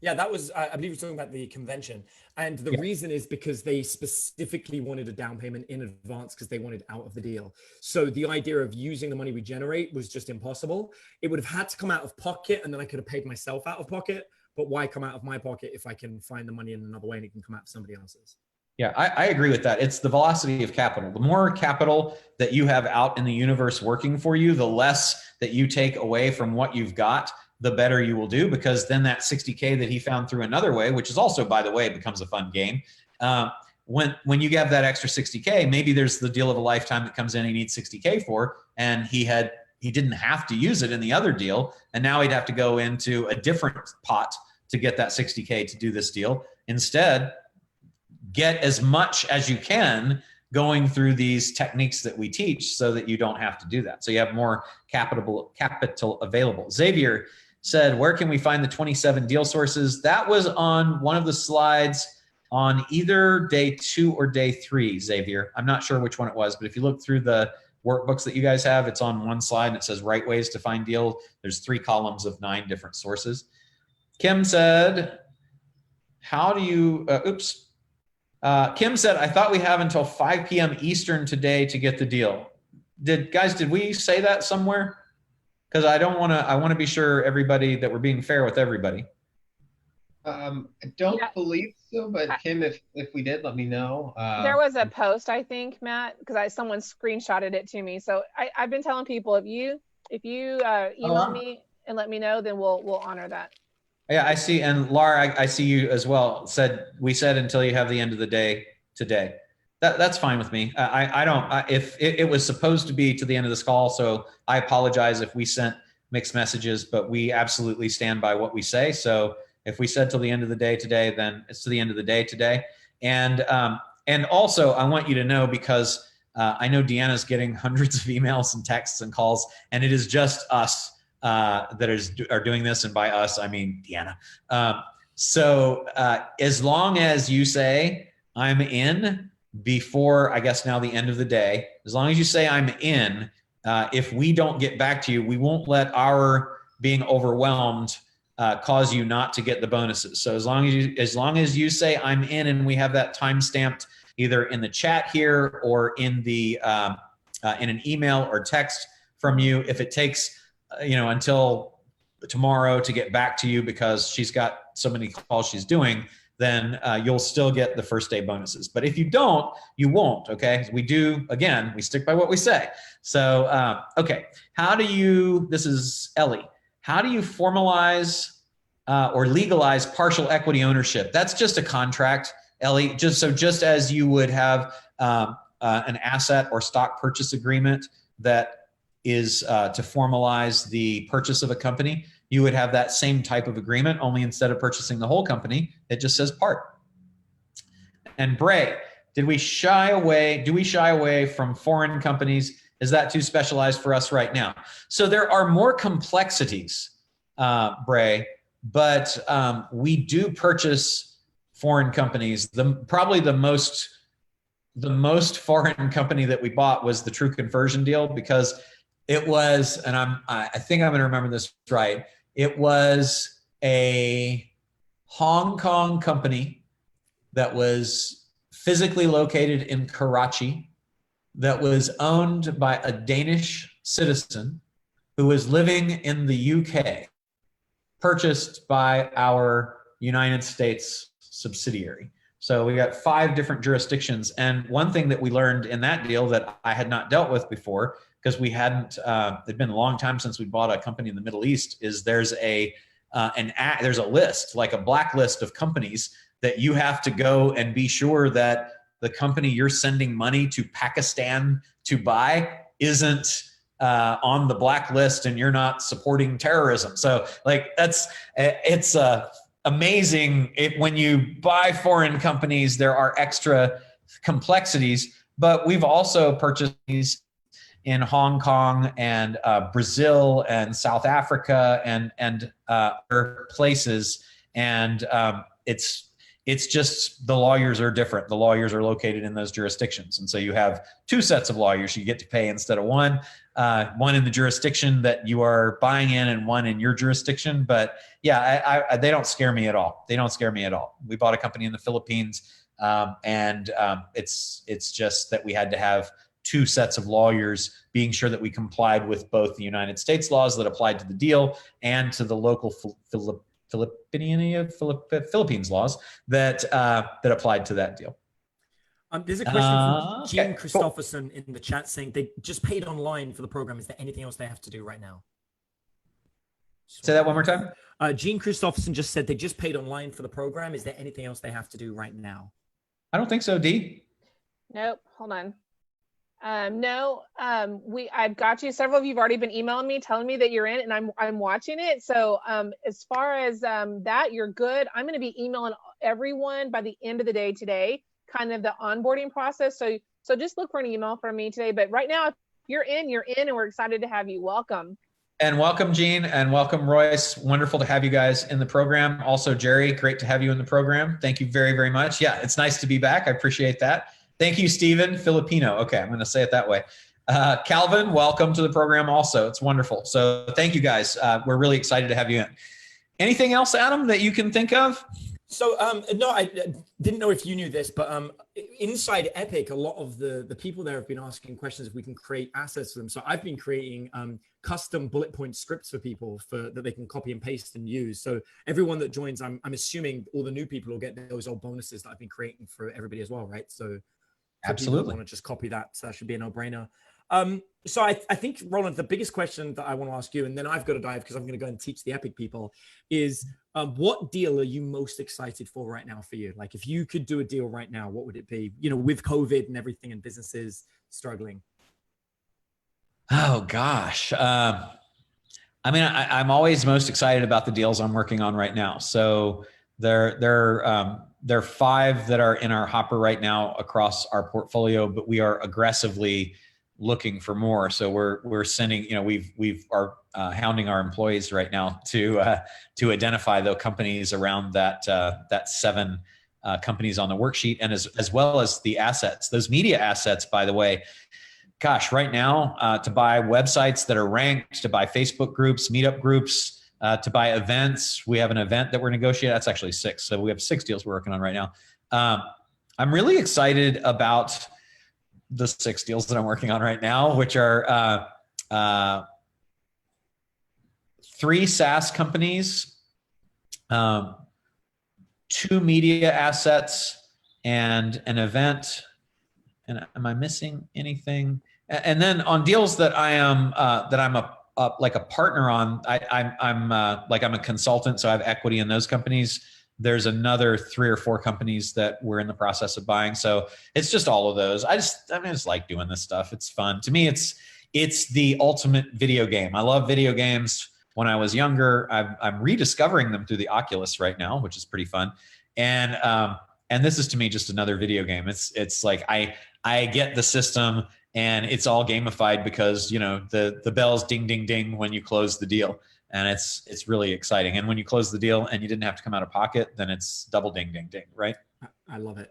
Yeah, that was, I believe you're talking about the convention. And the reason is because they specifically wanted a down payment in advance because they wanted out of the deal. So the idea of using the money we generate was just impossible. It would have had to come out of pocket, and then I could have paid myself out of pocket. But why come out of my pocket if I can find the money in another way and it can come out of somebody else's? Yeah, I agree with that. It's the velocity of capital. The more capital that you have out in the universe working for you, the less that you take away from what you've got, the better you will do, because then that 60K that he found through another way, which is also, by the way, becomes a fun game. When you have that extra 60K, maybe there's the deal of a lifetime that comes in he needs 60K for, and he didn't have to use it in the other deal. And now he'd have to go into a different pot to get that 60K to do this deal. Instead, get as much as you can going through these techniques that we teach so that you don't have to do that. So you have more capital available. Xavier said, where can we find the 27 deal sources? That was on one of the slides on either day 2 or day 3, Xavier. I'm not sure which one it was, but if you look through the workbooks that you guys have, it's on one slide and it says right ways to find deal. There's 3 columns of 9 different sources. Kim said, how do you, Kim said, I thought we have until 5 p.m. Eastern today to get the deal. Did we say that somewhere? Because I want to be sure everybody that we're being fair with everybody. I don't believe so, but Kim, if we did, let me know. There was a post, I think, Matt, because someone screenshotted it to me. So I've been telling people, if you email me and let me know, then we'll honor that. Yeah, I see. And Laura, I see you as well. We said until you have the end of the day today. That's fine with me. I don't. If it was supposed to be to the end of this call, so I apologize if we sent mixed messages, but we absolutely stand by what we say. So if we said till the end of the day today, then it's to the end of the day today. And also, I want you to know, because I know Deanna's getting hundreds of emails and texts and calls, and it is just us that are doing this, and by us I mean Deanna. So as long as you say I'm in before, I guess now the end of the day, as long as you say I'm in, if we don't get back to you, we won't let our being overwhelmed cause you not to get the bonuses. So as long as you say I'm in, and we have that time stamped either in the chat here or in the in an email or text from you, if it takes until tomorrow to get back to you because she's got so many calls she's doing, then you'll still get the first day bonuses. But if you don't, you won't, okay? We do, again, we stick by what we say. So, okay, this is Ellie, how do you formalize or legalize partial equity ownership? That's just a contract, Ellie, just as you would have an asset or stock purchase agreement that is to formalize the purchase of a company, you would have that same type of agreement, only instead of purchasing the whole company, it just says part. And Bray, do we shy away from foreign companies? Is that too specialized for us right now? So there are more complexities, Bray, but we do purchase foreign companies. Probably the most foreign company that we bought was the True Conversion deal, because it was, and I think I'm going to remember this right, it was a Hong Kong company that was physically located in Karachi, that was owned by a Danish citizen who was living in the UK, purchased by our United States subsidiary. So we got 5 different jurisdictions. And one thing that we learned in that deal that I had not dealt with before, because we hadn't, it'd been a long time since we bought a company in the Middle East, is there's a list, like a blacklist of companies that you have to go and be sure that the company you're sending money to Pakistan to buy isn't on the blacklist and you're not supporting terrorism. So like it's amazing. When you buy foreign companies, there are extra complexities, but we've also purchased these in Hong Kong and Brazil and South Africa and other places. And it's just the lawyers are different. The lawyers are located in those jurisdictions. And so you have 2 sets of lawyers you get to pay instead of one in the jurisdiction that you are buying in and one in your jurisdiction. But yeah, they don't scare me at all. They don't scare me at all. We bought a company in the Philippines and it's just that we had to have 2 sets of lawyers being sure that we complied with both the United States laws that applied to the deal and to the local Philippines laws that applied to that deal. There's a question from Jean Okay, Christopherson in the chat saying they just paid online for the program. Is there anything else they have to do right now? Say that one more time. Jean Christopherson just said they just paid online for the program. Is there anything else they have to do right now? I don't think so, Dee. Nope. Hold on. No, I've got you. Several of you have already been emailing me, telling me that you're in, and I'm watching it. So as far as that, you're good. I'm going to be emailing everyone by the end of the day today, kind of the onboarding process. So just look for an email from me today. But right now, if you're in, and we're excited to have you. Welcome. And welcome, Jean, and welcome, Royce. Wonderful to have you guys in the program. Also, Jerry, great to have you in the program. Thank you very, very much. Yeah, it's nice to be back. I appreciate that. Thank you, Stephen. Filipino. Okay, I'm going to say it that way. Calvin, welcome to the program also. It's wonderful. So thank you, guys. We're really excited to have you in. Anything else, Adam, that you can think of? So no, I didn't know if you knew this, but inside Epic, a lot of the people there have been asking questions if we can create assets for them. So I've been creating custom bullet point scripts for people that they can copy and paste and use. So everyone that joins, I'm assuming all the new people will get those old bonuses that I've been creating for everybody as well, right? So for people that want to just copy that, so that should be a no-brainer. So I think, Roland, the biggest question that I want to ask you, and then I've got to dive because I'm going to go and teach the Epic people, is what deal are you most excited for right now for you? Like if you could do a deal right now, what would it be? You know, with COVID and everything and businesses struggling. Oh gosh. I mean, I'm always most excited about the deals I'm working on right now. So there are 5 that are in our hopper right now across our portfolio, but we are aggressively looking for more. So we're sending, you know, we've are hounding our employees right now to identify the companies around that 7 companies on the worksheet, and as well as the assets, those media assets, by the way. Gosh, right now, to buy websites that are ranked, to buy Facebook groups, meetup groups, to buy events. We have an event that we're negotiating. That's actually 6. So we have 6 deals we're working on right now. I'm really excited about the 6 deals that I'm working on right now, which are 3 SaaS companies, 2 media assets, and an event. And am I missing anything? And then on deals that I'm like a partner on, I'm a consultant, so I have equity in those companies. There's another 3 or 4 companies that we're in the process of buying. So it's just all of those. I just like doing this stuff. It's fun. To me, it's the ultimate video game. I love video games. When I was younger, I'm rediscovering them through the Oculus right now, which is pretty fun. And this is to me just another video game. It's like I get the system and it's all gamified because, you know, the bells ding, ding, ding when you close the deal. And it's really exciting. And when you close the deal and you didn't have to come out of pocket, then it's double ding, ding, ding, right? I love it.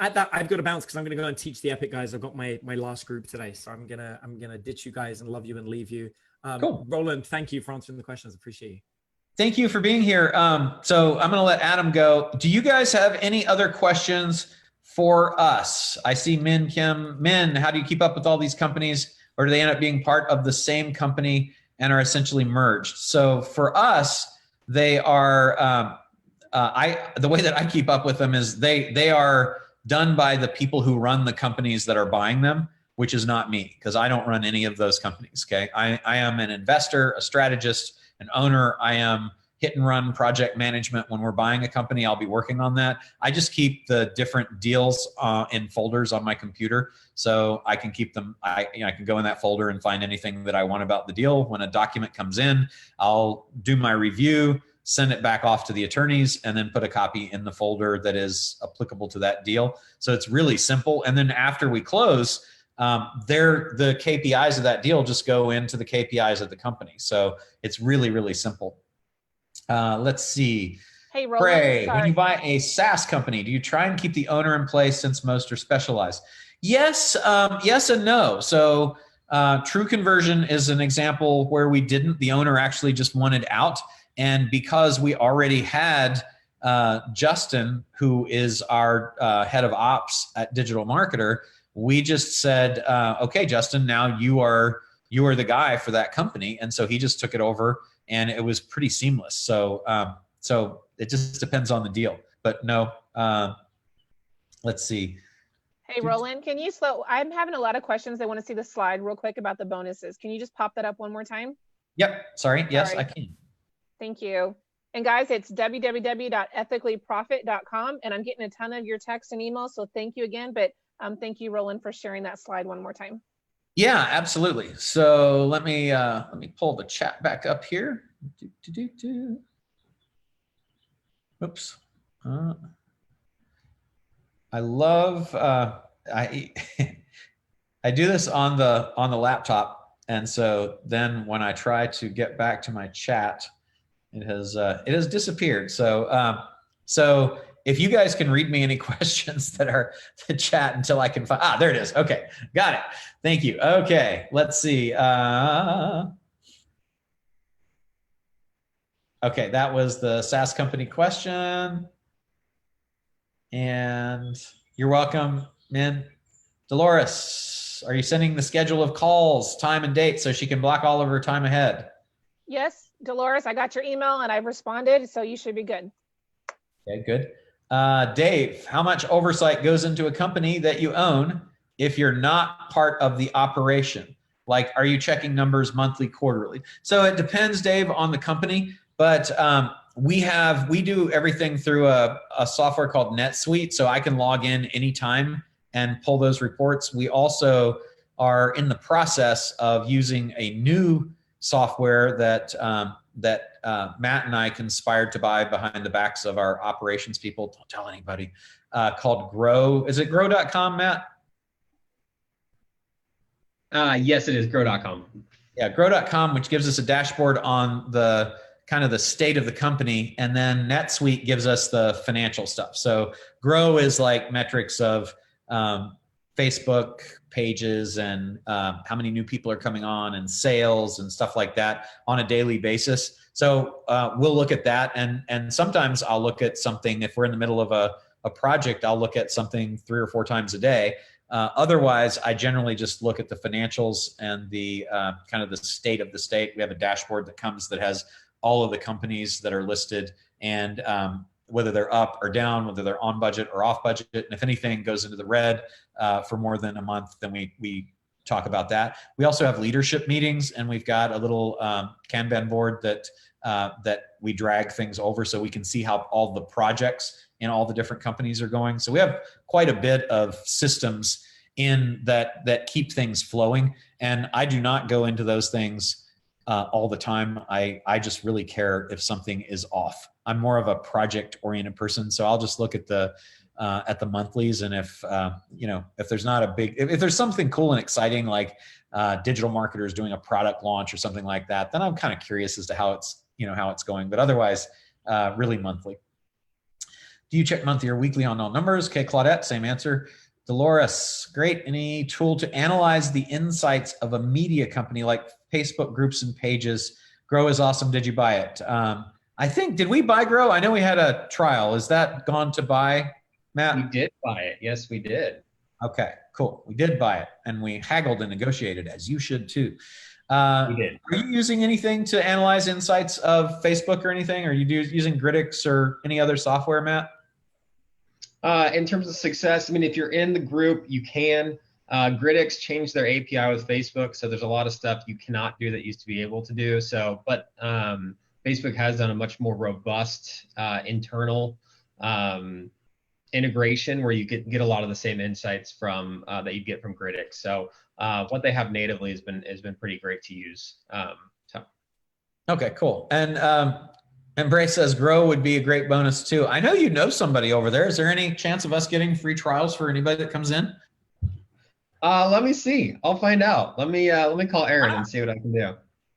At that, I've got to bounce because I'm going to go and teach the Epic guys. I've got my last group today, so I'm gonna ditch you guys and love you and leave you. Cool. Roland, thank you for answering the questions. I appreciate you. Thank you for being here. So I'm going to let Adam go. Do you guys have any other questions for us? I see Min Kim. Min, how do you keep up with all these companies, or do they end up being part of the same company and are essentially merged? So for us, they are, the way that I keep up with them is they are done by the people who run the companies that are buying them, which is not me, because I don't run any of those companies, okay? I am an investor, a strategist, an owner. I am hit and run project management. When we're buying a company, I'll be working on that. I just keep the different deals in folders on my computer, so I can keep them. I can go in that folder and find anything that I want about the deal. When a document comes in, I'll do my review, send it back off to the attorneys, and then put a copy in the folder that is applicable to that deal. So it's really simple. And then after we close, the KPIs of that deal just go into the KPIs of the company. So it's really, really simple. Let's see. Hey, Roland, Pray, when you buy a SaaS company, do you try and keep the owner in place since most are specialized? Yes, yes and no. So True Conversion is an example where we didn't. The owner actually just wanted out. And because we already had Justin, who is our head of ops at Digital Marketer, we just said, okay, Justin, now you are the guy for that company. And so he just took it over, and it was pretty seamless. So so it just depends on the deal. But no, let's see. Hey, Roland, can you I'm having a lot of questions. I want to see the slide real quick about the bonuses. Can you just pop that up one more time? Yep. Sorry. Yes, I can. Thank you. And guys, it's www.ethicallyprofit.com. And I'm getting a ton of your texts and emails. So thank you again. But thank you, Roland, for sharing that slide one more time. Yeah, absolutely. So let me pull the chat back up here. Oops. I love I do this on the laptop, and so then when I try to get back to my chat, it has disappeared. So so if you guys can read me any questions that are the chat until I can find, there it is. Okay, got it. Thank you. Okay, let's see. Okay, that was the SaaS company question. And you're welcome, Min. Dolores, are you sending the schedule of calls, time and date, so she can block all of her time ahead? Yes, Dolores, I got your email and I've responded, so you should be good. Okay, good. Dave, how much oversight goes into a company that you own if you're not part of the operation? Like, are you checking numbers monthly, quarterly? So it depends, Dave, on the company, but we do everything through a software called NetSuite, so I can log in anytime and pull those reports. We also are in the process of using a new software that Matt and I conspired to buy behind the backs of our operations people. Don't tell anybody. Called Grow. Is it grow.com, Matt? Yes, it is grow.com. Yeah, grow.com, which gives us a dashboard on the kind of the state of the company. And then NetSuite gives us the financial stuff. So Grow is like metrics of Facebook pages and how many new people are coming on and sales and stuff like that on a daily basis. So we'll look at that. And sometimes I'll look at something, if we're in the middle of a project, I'll look at something 3 or 4 times a day. Otherwise, I generally just look at the financials and the kind of the state of the state. We have a dashboard that has all of the companies that are listed and whether they're up or down, whether they're on budget or off budget. And if anything goes into the red for more than a month, then we talk about that. We also have leadership meetings, and we've got a little Kanban board that we drag things over so we can see how all the projects in all the different companies are going. So we have quite a bit of systems in that keep things flowing. And I do not go into those things all the time. I just really care if something is off. I'm more of a project oriented person. So I'll just look at the monthlies. And if there's not a big, if there's something cool and exciting, like digital marketers doing a product launch or something like that, then I'm kind of curious as to how it's going. But otherwise, really monthly. Do you check monthly or weekly on all numbers? Okay, Claudette, same answer. Dolores, great. Any tool to analyze the insights of a media company like Facebook groups and pages? Grow is awesome. Did you buy it? I think, did we buy Grow? I know we had a trial. Is that gone to buy, Matt? We did buy it. Yes, we did. Okay, cool. We did buy it, and we haggled and negotiated, as you should too. We did. Are you using anything to analyze insights of Facebook or anything? Are you using Gridix or any other software, Matt? In terms of success, I mean, if you're in the group, you can. Gridix changed their API with Facebook, so there's a lot of stuff you cannot do that used to be able to do. So, but Facebook has done a much more robust internal integration where you get a lot of the same insights from that you get from Gridix. So what they have natively has been pretty great to use. Okay, cool. And Bray says Grow would be a great bonus too. I know you know somebody over there. Is there any chance of us getting free trials for anybody that comes in? Let me see. I'll find out. Let me call Aaron and see what I can do.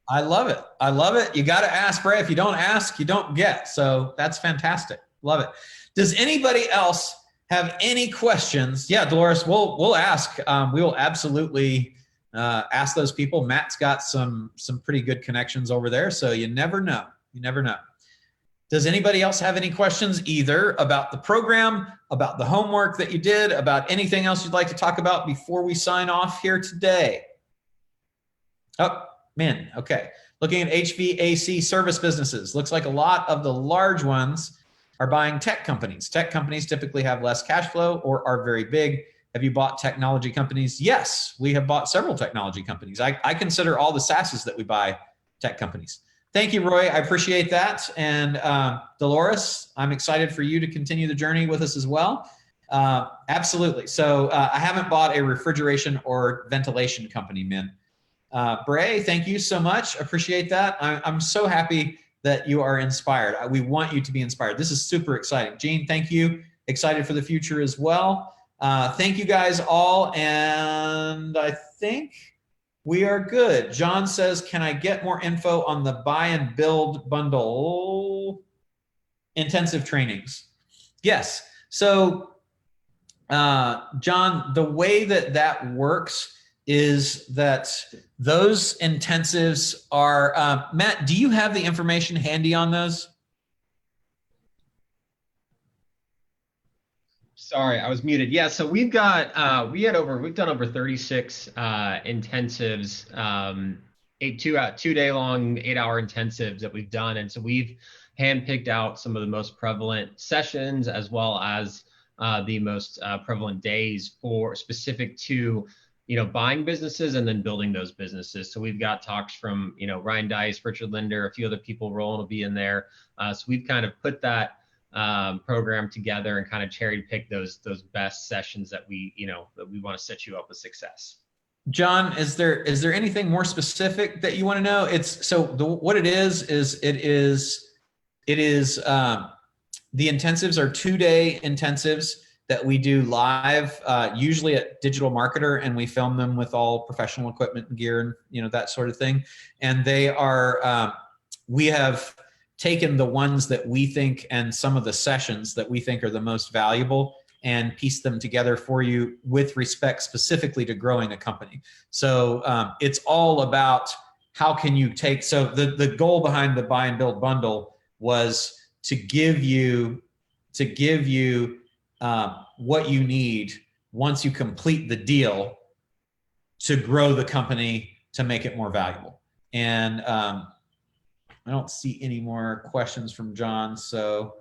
I love it. I love it. You got to ask, Bray. If you don't ask, you don't get. So that's fantastic. Love it. Does anybody else have any questions? Yeah, Dolores, we'll ask. We will absolutely ask those people. Matt's got some pretty good connections over there, so you never know. You never know. Does anybody else have any questions either about the program, about the homework that you did, about anything else you'd like to talk about before we sign off here today? Oh, man, okay. Looking at HVAC service businesses, looks like a lot of the large ones are buying tech companies. Tech companies typically have less cash flow or are very big. Have you bought technology companies? Yes, we have bought several technology companies. I consider all the SaaSes that we buy tech companies. Thank you, Roy. I appreciate that. And Dolores, I'm excited for you to continue the journey with us as well. Absolutely. So I haven't bought a refrigeration or ventilation company, Min. Bray, thank you so much. Appreciate that. I'm so happy that you are inspired. We want you to be inspired. This is super exciting. Gene, thank you. Excited for the future as well. Thank you guys all. And I think we are good. John says, can I get more info on the buy and build bundle intensive trainings? Yes. So, John, the way that works is that those intensives are, Matt, do you have the information handy on those? Sorry, I was muted. Yeah, so we've got we've done over 36 intensives, 2 day long, 8-hour intensives that we've done, and so we've handpicked out some of the most prevalent sessions as well as the most prevalent days for specific to buying businesses and then building those businesses. So we've got talks from Ryan Dice, Richard Linder, a few other people. Roland will be in there. So we've kind of put that program together and kind of cherry pick those best sessions that we want to set you up with success. John, is there anything more specific that you want to know? What it is the intensives are 2-day intensives that we do live, usually at Digital Marketer, and we film them with all professional equipment and gear and that sort of thing. And they are we have taken the ones that we think and some of the sessions that we think are the most valuable and pieced them together for you with respect specifically to growing a company. So it's all about how can you take, so the goal behind the buy and build bundle was to give you what you need once you complete the deal to grow the company to make it more valuable. And I don't see any more questions from John, so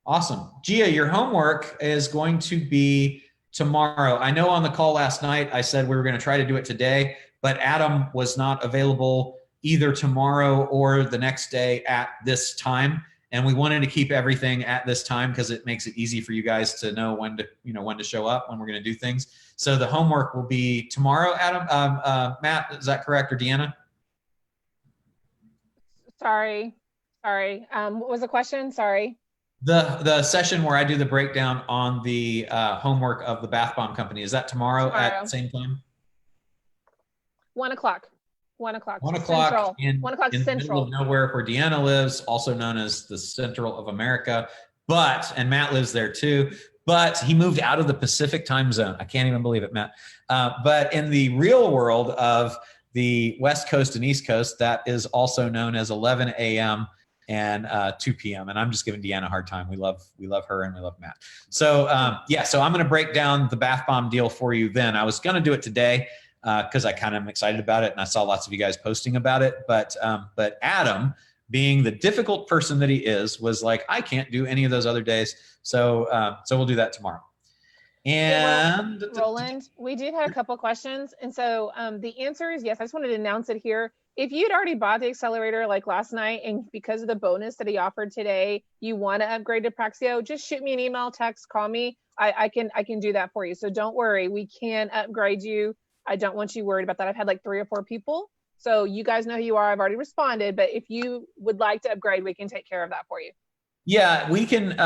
awesome. Gia, your homework is going to be tomorrow. I know on the call last night, I said we were going to try to do it today, but Adam was not available either tomorrow or the next day at this time. And we wanted to keep everything at this time because it makes it easy for you guys to know when to show up, when we're going to do things. So the homework will be tomorrow, Adam. Matt, is that correct, or Deanna? Sorry. What was the question? Sorry. The session where I do the breakdown on the homework of the bath bomb company, is that tomorrow at the same time? 1 o'clock. 1 o'clock. 1 o'clock Central. in 1 o'clock in the Central. middle of nowhere where Deanna lives, also known as the Central of America. And Matt lives there too, but he moved out of the Pacific time zone. I can't even believe it, Matt. But in the real world of the West Coast and East Coast, that is also known as 11 a.m. and 2 p.m. And I'm just giving Deanna a hard time. We love her and we love Matt. So so I'm going to break down the bath bomb deal for you then. I was going to do it today because I kind of am excited about it and I saw lots of you guys posting about it. But Adam, being the difficult person that he is, was like, I can't do any of those other days. So we'll do that tomorrow. And Roland, we did have a couple questions. And so the answer is yes. I just wanted to announce it here. If you'd already bought the accelerator like last night, and because of the bonus that he offered today, you want to upgrade to Praxio, just shoot me an email, text, call me. I can do that for you. So don't worry, we can upgrade you. I don't want you worried about that. I've had like 3 or 4 people. So you guys know who you are. I've already responded, but if you would like to upgrade, we can take care of that for you. Yeah, we can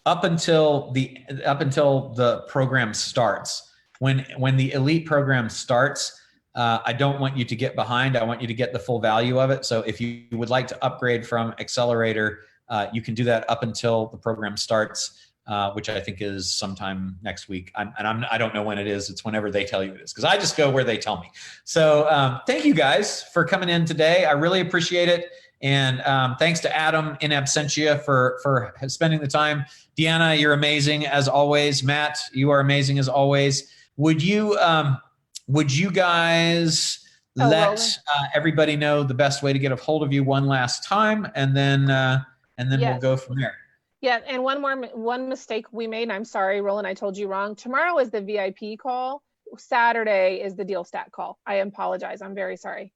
up until the program starts. When the elite program starts, I don't want you to get behind. I want you to get the full value of it. So if you would like to upgrade from accelerator, you can do that up until the program starts, which I think is sometime next week. I don't know when it is. It's whenever they tell you it is, because I just go where they tell me. So thank you guys for coming in today. I really appreciate it. And thanks to Adam in absentia for spending the time. Deanna, you're amazing as always. Matt, you are amazing as always. Would you guys let everybody know the best way to get a hold of you one last time, and then yes, we'll go from there. Yeah, and one mistake we made, and I'm sorry, Roland, I told you wrong. Tomorrow is the VIP call. Saturday is the deal stat call. I apologize. I'm very sorry.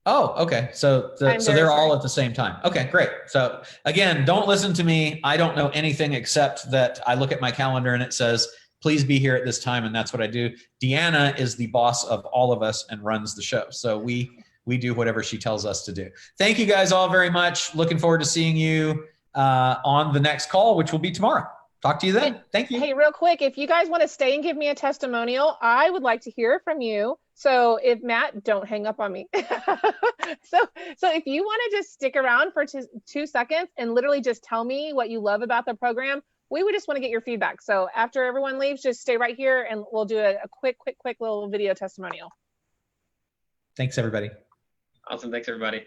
Oh, okay. So they're all at the same time. Okay, great. So again, don't listen to me. I don't know anything except that I look at my calendar and it says, please be here at this time. And that's what I do. Deanna is the boss of all of us and runs the show. So we do whatever she tells us to do. Thank you guys all very much. Looking forward to seeing you on the next call, which will be tomorrow. Talk to you then. Thank you. Hey, real quick, if you guys want to stay and give me a testimonial, I would like to hear from you. So if Matt, don't hang up on me. So if you want to just stick around for 2 seconds and literally just tell me what you love about the program, we would just want to get your feedback. So after everyone leaves, just stay right here and we'll do a quick little video testimonial. Thanks, everybody. Awesome. Thanks, everybody.